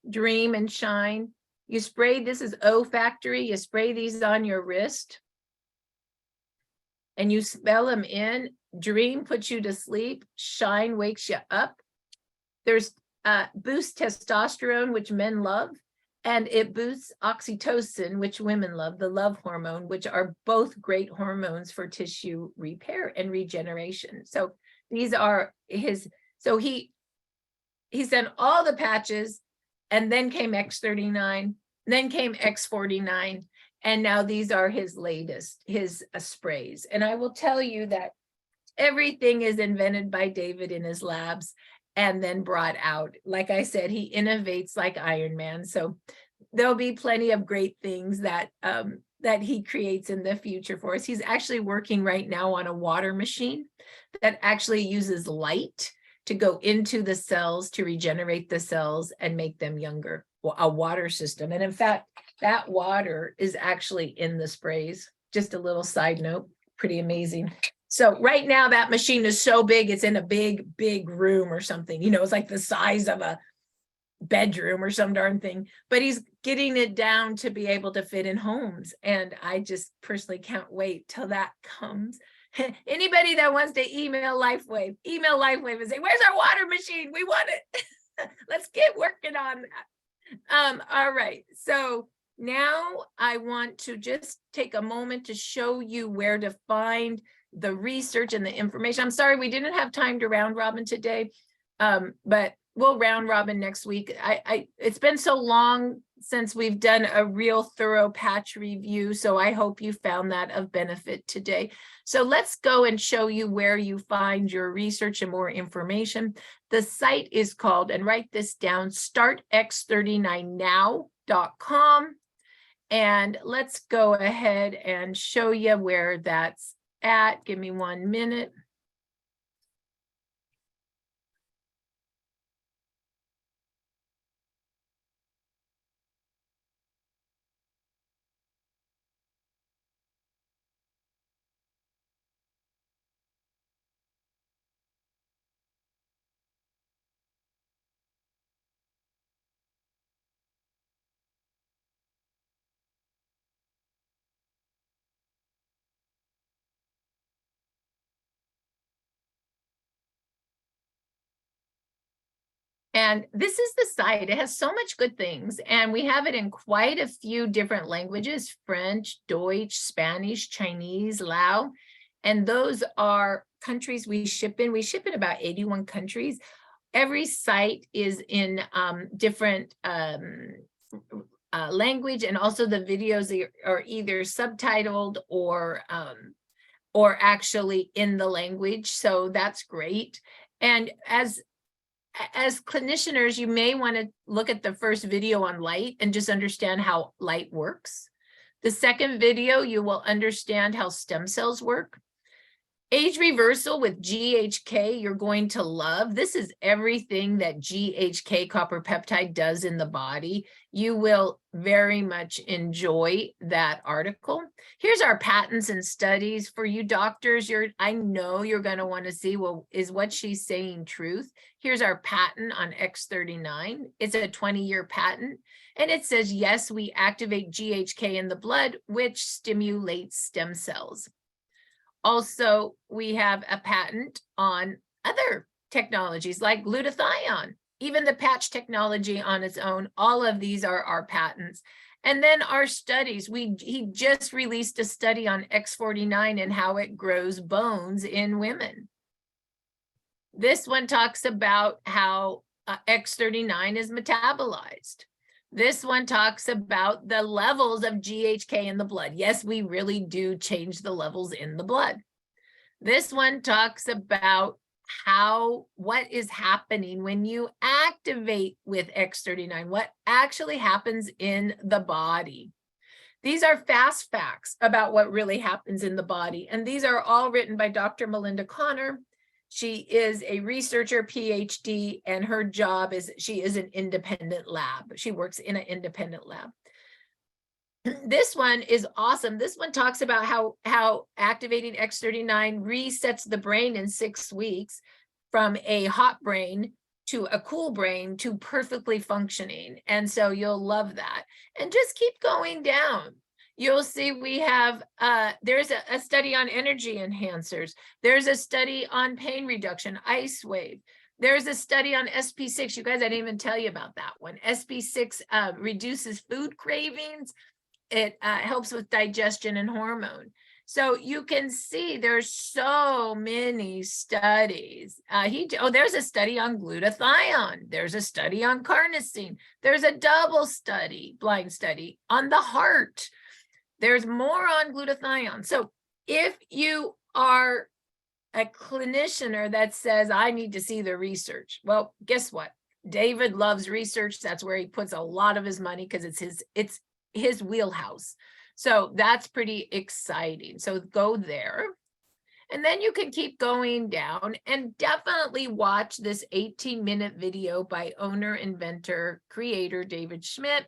[SPEAKER 1] Dream and Shine. You spray, this is O Factory. You spray these on your wrist and you spell them in. Dream puts you to sleep. Shine wakes you up. There's boosts testosterone, which men love, and it boosts oxytocin, which women love, the love hormone, which are both great hormones for tissue repair and regeneration. So these are his, so he sent all the patches, and then came X39, then came X49, and now these are his latest, his sprays. And I will tell you that everything is invented by David in his labs and then brought out. Like I said, he innovates like Iron Man. So there'll be plenty of great things that that he creates in the future for us. He's actually working right now on a water machine that actually uses light to go into the cells to regenerate the cells and make them younger, a water system. And in fact, that water is actually in the sprays. Just a little side note, pretty amazing. So right now that machine is so big, it's in a big room or something, you know, it's like the size of a bedroom or some darn thing, but he's getting it down to be able to fit in homes. And I just personally can't wait till that comes. Anybody that wants to email Lifewave and say, where's our water machine? We want it. Let's get working on that. All right. So now I want to just take a moment to show you where to find the research and the information. I'm sorry, we didn't have time to round robin today, but we'll round robin next week. It's been so long since we've done a real thorough patch review, so I hope you found that of benefit today. So let's go and show you where you find your research and more information. The site is called, and write this down, startx39now.com. And let's go ahead and show you where that's at. Give me 1 minute. And this is the site. It has so much good things. And we have it in quite a few different languages: French, Deutsch, Spanish, Chinese, Lao. And those are countries we ship in. We ship in about 81 countries. Every site is in different language, and also the videos are either subtitled or actually in the language. So that's great. And as clinicians, you may want to look at the first video on light and just understand how light works. The second video, you will understand how stem cells work. Age reversal with GHK, you're going to love. This is everything that GHK copper peptide does in the body. You will very much enjoy that article. Here's our patents and studies for you doctors. I know you're going to want to see, well, is what she's saying truth? Here's our patent on X39. It's a 20-year patent. And it says, yes, we activate GHK in the blood, which stimulates stem cells. Also, we have a patent on other technologies like glutathione, even the patch technology on its own. All of these are our patents. And then our studies, he just released a study on X39 and how it grows bones in women. This one talks about how X39 is metabolized. This one talks about the levels of GHK in the blood. Yes, we really do change the levels in the blood. This one talks about what is happening when you activate with X39, what actually happens in the body. These are fast facts about what really happens in the body. And these are all written by Dr. Melinda Connor. She is a researcher, PhD, and her job is she is an independent lab. She works in an independent lab. This one is awesome. This one talks about how activating X39 resets the brain in 6 weeks from a hot brain to a cool brain to perfectly functioning. And so you'll love that. And just keep going down. You'll see we have, there's a study on energy enhancers. There's a study on pain reduction, Icewave. There's a study on SP6. You guys, I didn't even tell you about that one. SP6 reduces food cravings. It helps with digestion and hormone. So you can see there's so many studies. There's a study on glutathione. There's a study on carnosine. There's a double study, blind study on the heart. There's more on glutathione. So if you are a clinician that says, I need to see the research, well, guess what? David loves research. That's where he puts a lot of his money because it's his wheelhouse. So that's pretty exciting. So go there. And then you can keep going down and definitely watch this 18-minute video by owner, inventor, creator David Schmidt.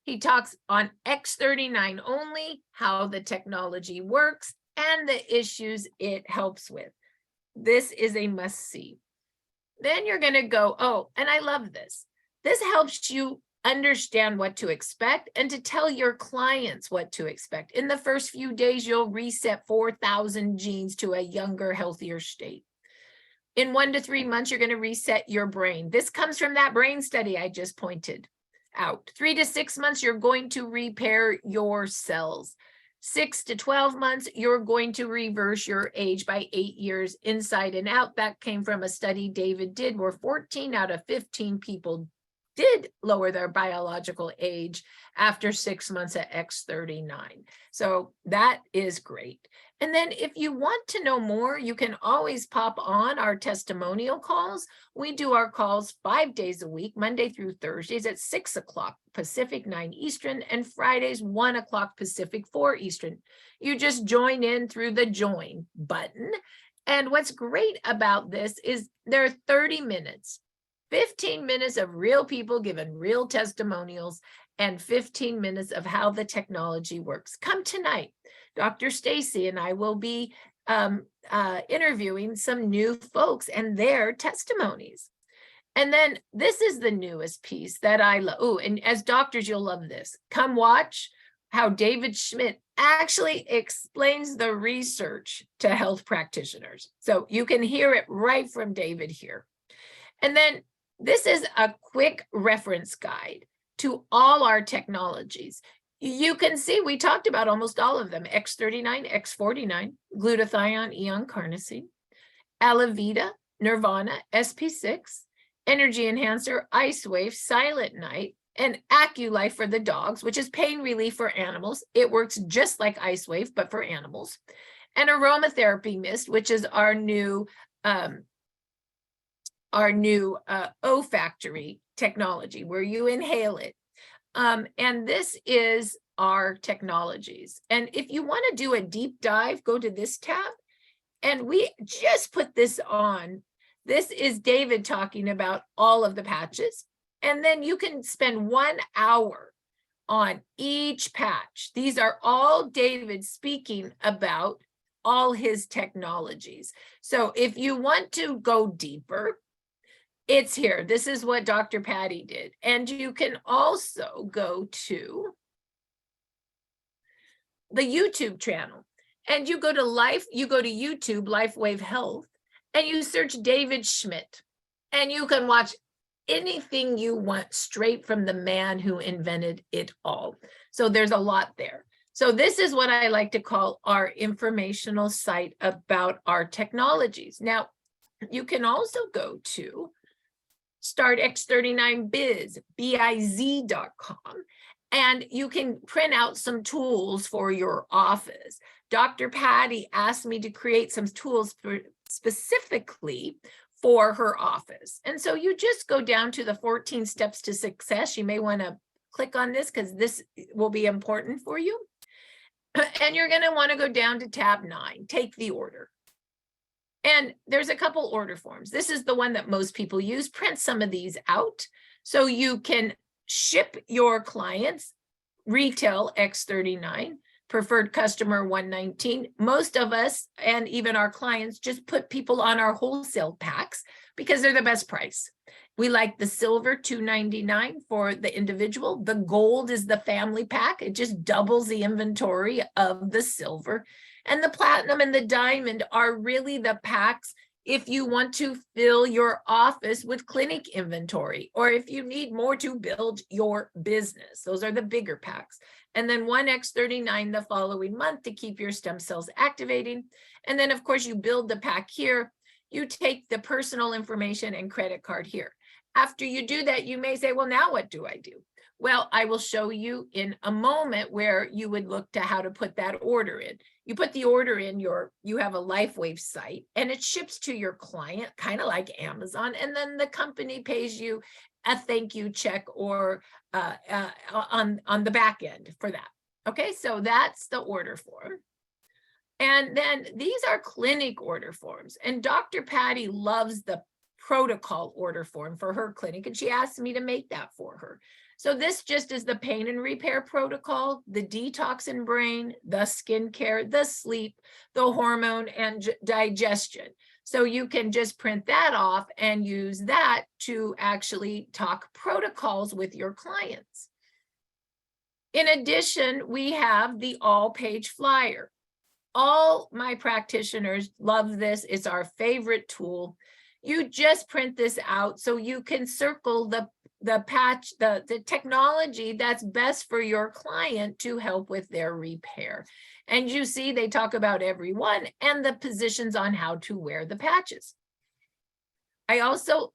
[SPEAKER 1] He talks on X39 only, how the technology works and the issues it helps with. This is a must-see. Then you're going to go, oh, and I love this. This helps you understand what to expect and to tell your clients what to expect. In the first few days, you'll reset 4,000 genes to a younger, healthier state. In 1 to 3 months, you're going to reset your brain. This comes from that brain study I just pointed out. 3 to 6 months, you're going to repair your cells. 6 to 12 months, you're going to reverse your age by 8 years inside and out. That came from a study David did where 14 out of 15 people did lower their biological age after 6 months at X39. So that is great. And then if you want to know more, you can always pop on our testimonial calls. We do our calls 5 days a week, Monday through Thursdays at 6 o'clock Pacific, 9 Eastern, and Fridays, 1 o'clock Pacific, 4 Eastern. You just join in through the join button. And what's great about this is there are 30 minutes. 15 minutes of real people giving real testimonials and 15 minutes of how the technology works. Come tonight. Dr. Stacy and I will be interviewing some new folks and their testimonies. And then this is the newest piece that I love. Oh, and as doctors, you'll love this. Come watch how David Schmidt actually explains the research to health practitioners. So you can hear it right from David here. And then this is a quick reference guide to all our technologies. You can see we talked about almost all of them: X39, X49, glutathione, Aeon, carnosine, Alavida, Nirvana, SP6, energy enhancer, Icewave, Silent Night, and AccuLife for the dogs, which is pain relief for animals. It works just like Icewave, but for animals. And aromatherapy mist, which is our new olfactory technology where you inhale it. And this is our technologies. And if you want to do a deep dive, go to this tab. And we just put this on. This is David talking about all of the patches. And then you can spend 1 hour on each patch. These are all David speaking about all his technologies. So if you want to go deeper, it's here. This is what Dr. Patty did. And you can also go to the YouTube channel and you go to YouTube, Lifewave Health, and you search David Schmidt, and you can watch anything you want straight from the man who invented it all. So there's a lot there. So this is what I like to call our informational site about our technologies. Now, you can also go to Start X39 biz.com, and you can print out some tools for your office. Dr. Patty asked me to create some tools specifically for her office. And so you just go down to the 14 steps to success. You may want to click on this because this will be important for you. And you're going to want to go down to tab 9, take the order. And there's a couple order forms. This is the one that most people use. Print some of these out so you can ship your clients retail X39, preferred customer 119. Most of us and even our clients just put people on our wholesale packs because they're the best price. We like the silver $299 for the individual. The gold is the family pack. It just doubles the inventory of the silver. And the platinum and the diamond are really the packs if you want to fill your office with clinic inventory, or if you need more to build your business. Those are the bigger packs. And then one X39 the following month to keep your stem cells activating. And then of course you build the pack here. You take the personal information and credit card here. After you do that, you may say, well, now what do I do? Well, I will show you in a moment where you would look to how to put that order in. You put the order in you have a Lifewave site and it ships to your client, kind of like Amazon. And then the company pays you a thank you check or on the back end for that. Okay, so that's the order form. And then these are clinic order forms. And Dr. Patty loves the protocol order form for her clinic. And she asked me to make that for her. So this just is the pain and repair protocol, the detox and brain, the skincare, the sleep, the hormone and digestion. So you can just print that off and use that to actually talk protocols with your clients. In addition, we have the all-page flyer. All my practitioners love this. It's our favorite tool. You just print this out so you can circle the patch, the technology that's best for your client to help with their repair. And you see, they talk about every one and the positions on how to wear the patches. I also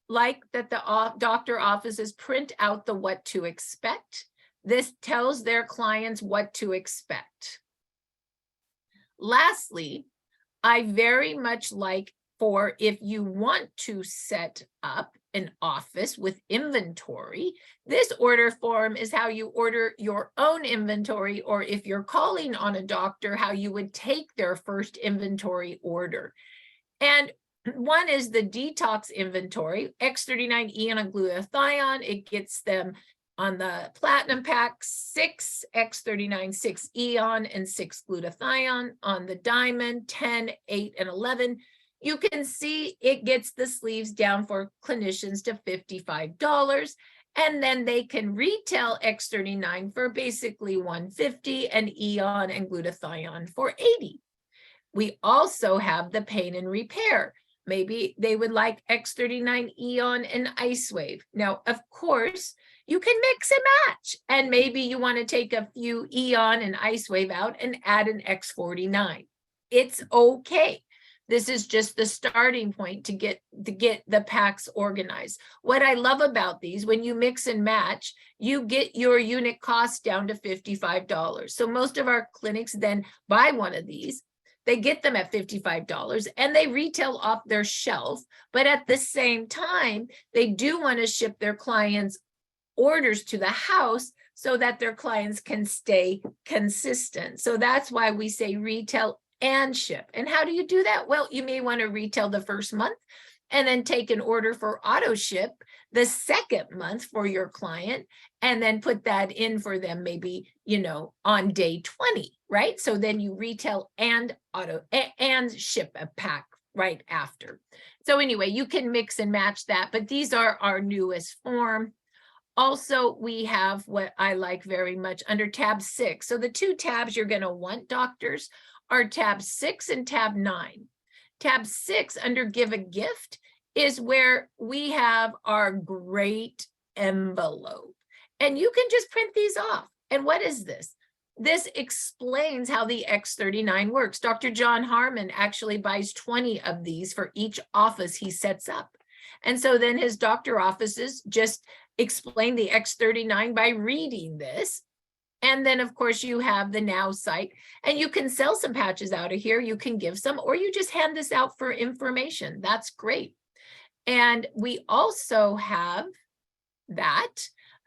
[SPEAKER 1] like that the doctor offices print out the what to expect. This tells their clients what to expect. Lastly, I very much like for if you want to set up an office with inventory, this order form is how you order your own inventory, or if you're calling on a doctor, how you would take their first inventory order. And one is the detox inventory, X39 Aeon and Glutathione. It gets them on the platinum pack, 6 X39, 6 Aeon and 6 Glutathione. On the diamond, 10, 8, and 11. You can see it gets the sleeves down for clinicians to $55. And then they can retail X39 for basically $150 and Aeon and Glutathione for $80. We also have the pain and repair. Maybe they would like X39 Aeon and Icewave. Now, of course, you can mix and match. And maybe you want to take a few Aeon and Icewave out and add an X49. It's okay. This is just the starting point to get the packs organized. What I love about these, when you mix and match, you get your unit cost down to $55. So most of our clinics then buy one of these. They get them at $55 and they retail off their shelf. But at the same time, they do want to ship their clients orders to the house so that their clients can stay consistent. So that's why we say retail and ship. And how do you do that? Well, you may want to retail the first month and then take an order for auto ship the second month for your client and then put that in for them maybe, on day 20, right? So then you retail and auto and ship a pack right after. So anyway, you can mix and match that, but these are our newest form. Also, we have what I like very much under tab 6. So the two tabs you're going to want, doctors, are tab 6 and tab 9. Tab 6 under give a gift is where we have our great envelope. And you can just print these off. And what is this? This explains how the X39 works. Dr. John Harmon actually buys 20 of these for each office he sets up. And so then his doctor offices just explain the X39 by reading this. And then, of course, you have the Now site, and you can sell some patches out of here. You can give some, or you just hand this out for information. That's great. And we also have that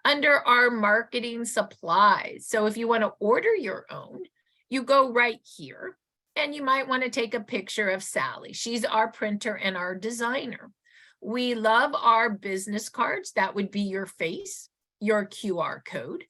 [SPEAKER 1] under our marketing supplies. So if you want to order your own, you go right here And you might want to take a picture of Sally. She's our printer and our designer. We love our business cards. That would be your face, your QR code,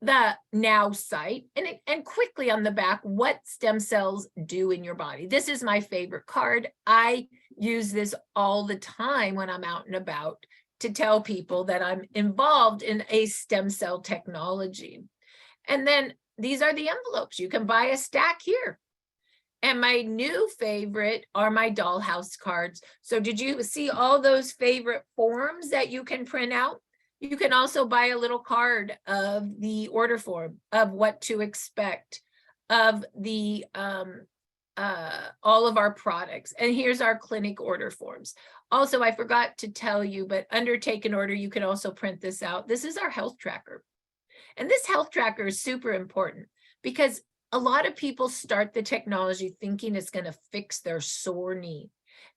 [SPEAKER 1] the Now site, and quickly on the back, what stem cells do in your body. This is my favorite card. I use this all the time when I'm out and about to tell people that I'm involved in a stem cell technology. And then these are the envelopes. You can buy a stack here. And my new favorite are my dollhouse cards. So did you see all those favorite forms that you can print out? You can also buy a little card of the order form of what to expect of the all of our products. And here's our clinic order forms. Also, I forgot to tell you, but under take an order, you can also print this out. This is our health tracker. And this health tracker is super important because a lot of people start the technology thinking it's going to fix their sore knee.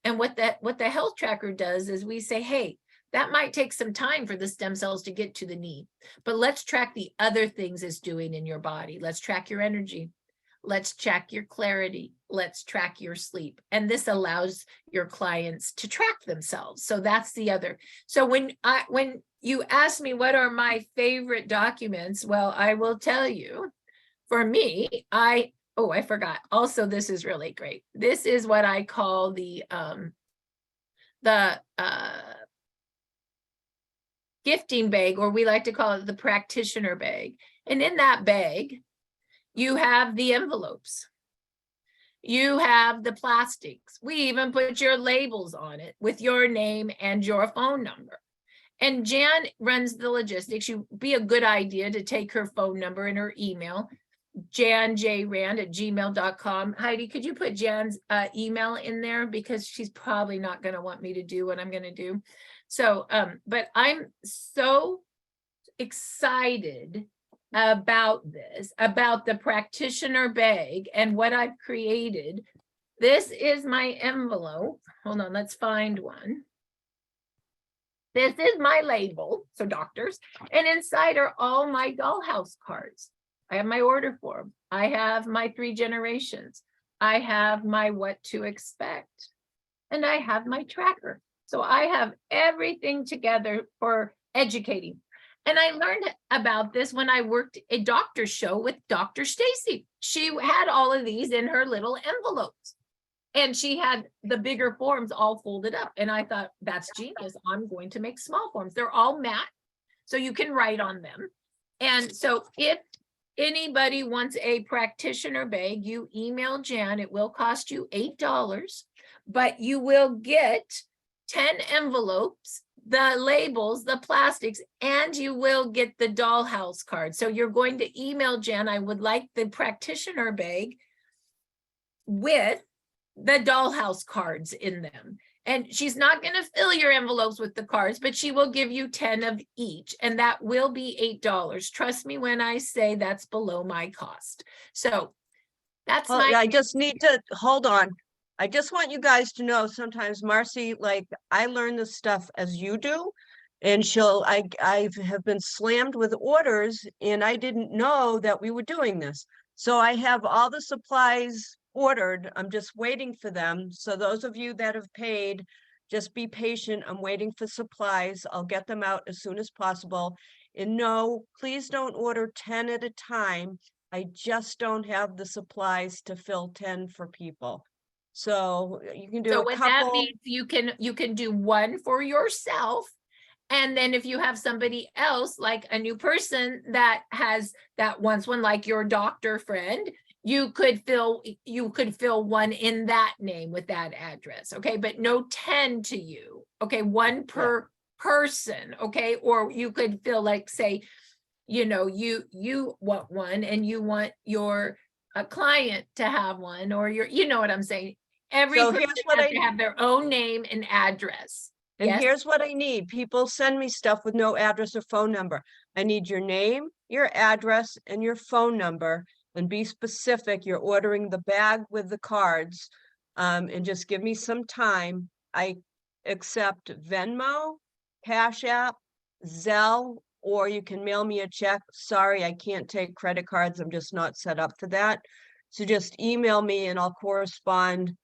[SPEAKER 1] And what the health tracker does is we say, hey, that might take some time for the stem cells to get to the knee, but let's track the other things it's doing in your body. Let's track your energy. Let's track your clarity. Let's track your sleep. And this allows your clients to track themselves. So that's the other. So when you ask me what are my favorite documents, well, I will tell you, for me, I forgot. Also, this is really great. This is what I call the gifting bag, or we like to call it the practitioner bag. And in that bag, you have the envelopes. You have the plastics. We even put your labels on it with your name and your phone number. And Jan runs the logistics. You'd be a good idea to take her phone number and her email, janjrand@gmail.com. Heidi, could you put Jan's email in there? Because she's probably not going to want me to do what I'm going to do. So, but I'm so excited about this, about the practitioner bag and what I've created. This is my envelope. Hold on, let's find one. This is my label, so doctors, and inside are all my dollhouse cards. I have my order form. I have my 3 generations. I have my what to expect. And I have my tracker. So I have everything together for educating. And I learned about this when I worked a doctor show with Dr. Stacy. She had all of these in her little envelopes. And she had the bigger forms all folded up. And I thought, that's genius. I'm going to make small forms. They're all matte, so you can write on them. And so if anybody wants a practitioner bag, you email Jan. It will cost you $8, but you will get 10 envelopes, the labels, the plastics, and you will get the dollhouse card. So you're going to email Jan, I would like the practitioner bag with the dollhouse cards in them. And she's not going to fill your envelopes with the cards, but she will give you 10 of each, and that will be $8. Trust me when I say that's below my cost. So that's
[SPEAKER 3] I just need to hold on. I just want you guys to know sometimes Marci, like I learn this stuff as you do, and I have been slammed with orders and I didn't know that we were doing this. So I have all the supplies ordered. I'm just waiting for them. So those of you that have paid, just be patient. I'm waiting for supplies. I'll get them out as soon as possible. And no, please don't order 10 at a time. I just don't have the supplies to fill 10 for people. So you can do
[SPEAKER 1] so
[SPEAKER 3] a
[SPEAKER 1] what
[SPEAKER 3] couple.
[SPEAKER 1] that means, you can do one for yourself. And then if you have somebody else, like a new person that wants one, like your doctor friend, you could fill one in that name with that address. Okay. But no 10 to you. Okay. One per person. Okay. Or you could fill, like, say, you want one and you want your client to have one, or you know what I'm saying? Every person has to have their own name and address.
[SPEAKER 3] And
[SPEAKER 1] yes?
[SPEAKER 3] Here's what I need. People send me stuff with no address or phone number. I need your name, your address, and your phone number. And be specific. You're ordering the bag with the cards. And just give me some time. I accept Venmo, Cash App, Zelle, or you can mail me a check. Sorry, I can't take credit cards. I'm just not set up for that. So just email me and I'll correspond.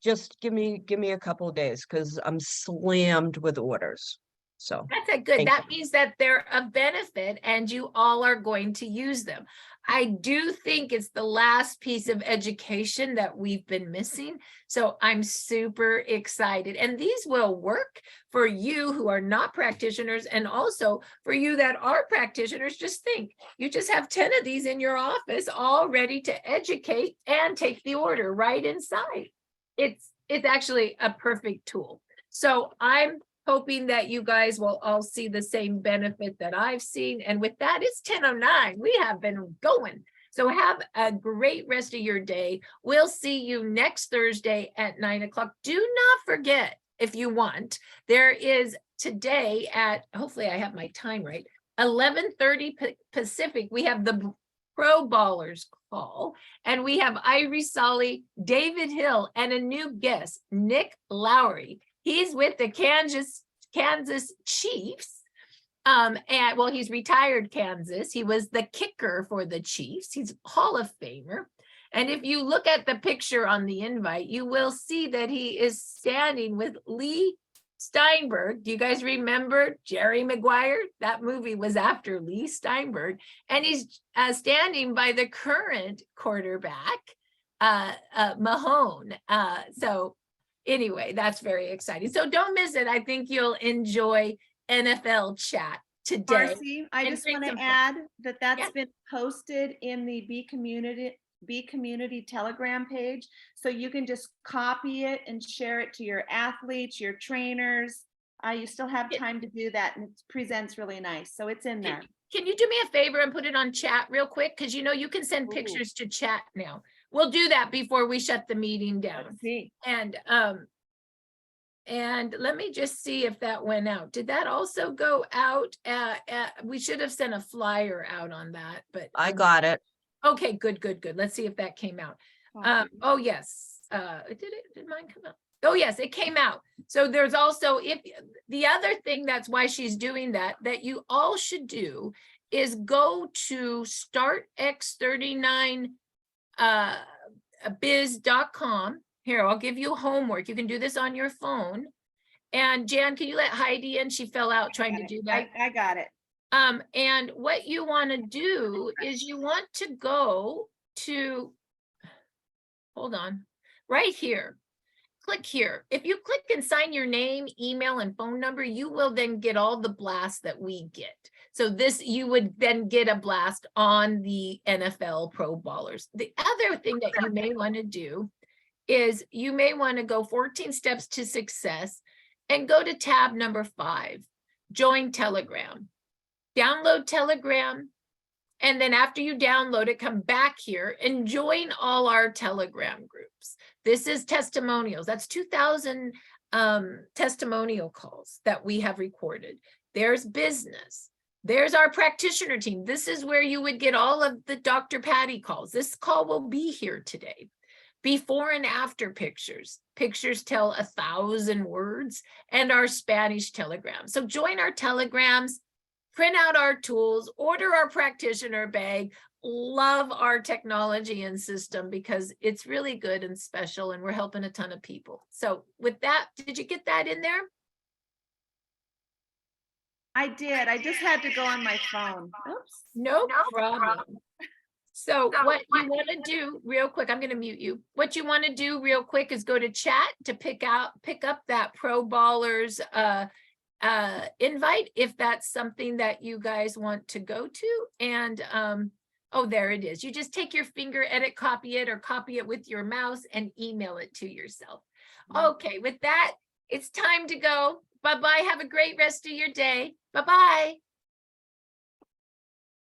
[SPEAKER 3] Just give me a couple of days because I'm slammed with orders. So
[SPEAKER 1] That's a good,
[SPEAKER 3] Thank
[SPEAKER 1] that means that they're a benefit and you all are going to use them. I do think it's the last piece of education that we've been missing. So I'm super excited. And these will work for you who are not practitioners, and also for you that are practitioners. Just think, you just have 10 of these in your office all ready to educate and take the order right inside. It's actually a perfect tool. So I'm hoping that you guys will all see the same benefit that I've seen. And with that, it's 10:09. We have been going. So have a great rest of your day. We'll see you next Thursday at 9 o'clock. Do not forget, if you want, there is today at, hopefully I have my time right, 11:30 Pacific, we have the Pro Ballers call, and we have Irie Solly, David Hill, and a new guest, Nick Lowry. He's with the Kansas Chiefs. And well, he's retired Kansas. He was the kicker for the Chiefs. He's Hall of Famer. And if you look at the picture on the invite, you will see that he is standing with Lee Steinberg. Do you guys remember Jerry Maguire? That movie was after Lee Steinberg. And he's standing by the current quarterback, Mahone. So anyway, that's very exciting. So don't miss it. I think you'll enjoy NFL chat today.
[SPEAKER 2] Marci, I
[SPEAKER 1] And
[SPEAKER 2] just
[SPEAKER 1] drink
[SPEAKER 2] want
[SPEAKER 1] some
[SPEAKER 2] to
[SPEAKER 1] fun.
[SPEAKER 2] add that that's
[SPEAKER 1] Yeah.
[SPEAKER 2] been posted in the Be Community Telegram page. So you can just copy it and share it to your athletes, your trainers. You still have
[SPEAKER 1] Yeah.
[SPEAKER 2] time to do that, and it presents really nice. So it's in there.
[SPEAKER 1] Can you do me a favor and put it on chat real quick? Because you know you can send
[SPEAKER 2] Ooh.
[SPEAKER 1] pictures to chat now. We'll do that before we shut the meeting down.
[SPEAKER 2] Let's see.
[SPEAKER 1] And let me just see if that went out. Did that also go out? We should have sent a flyer out on that, but
[SPEAKER 3] I got it.
[SPEAKER 1] okay, good. Let's see if that came out. Oh yes. Did mine come out? Oh yes, it came out. So there's also, if the other thing, that's why she's doing that you all should do is go to startx39biz.com. Here, I'll give you homework. You can do this on your phone. And Jan, can you let Heidi in? She fell out trying to do that.
[SPEAKER 2] I got it.
[SPEAKER 1] And what you want to do is you want to go to, hold on, right here. Click here. If you click and sign your name, email, and phone number, you will then get all the blasts that we get. So this, you would then get a blast on the NFL Pro Ballers. The other thing that you may want to do is you may want to go 14 steps to success and go to tab number 5, join Telegram. Download Telegram. And then after you download it, come back here and join all our Telegram groups. This is testimonials. That's 2,000 testimonial calls that we have recorded. There's business. There's our practitioner team. This is where you would get all of the Dr. Patty calls. This call will be here today. Before and after pictures. Pictures tell 1,000 words, and our Spanish telegram. So join our telegrams, print out our tools, order our practitioner bag. Love our technology and system because it's really good and special, and we're helping a ton of people. So with that, did you get that in there?
[SPEAKER 2] I did. I just had to go on my phone. Oops.
[SPEAKER 1] No problem. So what you want to do real quick, I'm going to mute you. What you want to do real quick is go to chat to pick up that Pro Ballers invite, if that's something that you guys want to go to. And oh, there it is. You just take your finger, edit, copy it, or copy it with your mouse and email it to yourself. Okay, with that, it's time to go. Bye-bye. Have a great rest of your day. Bye-bye.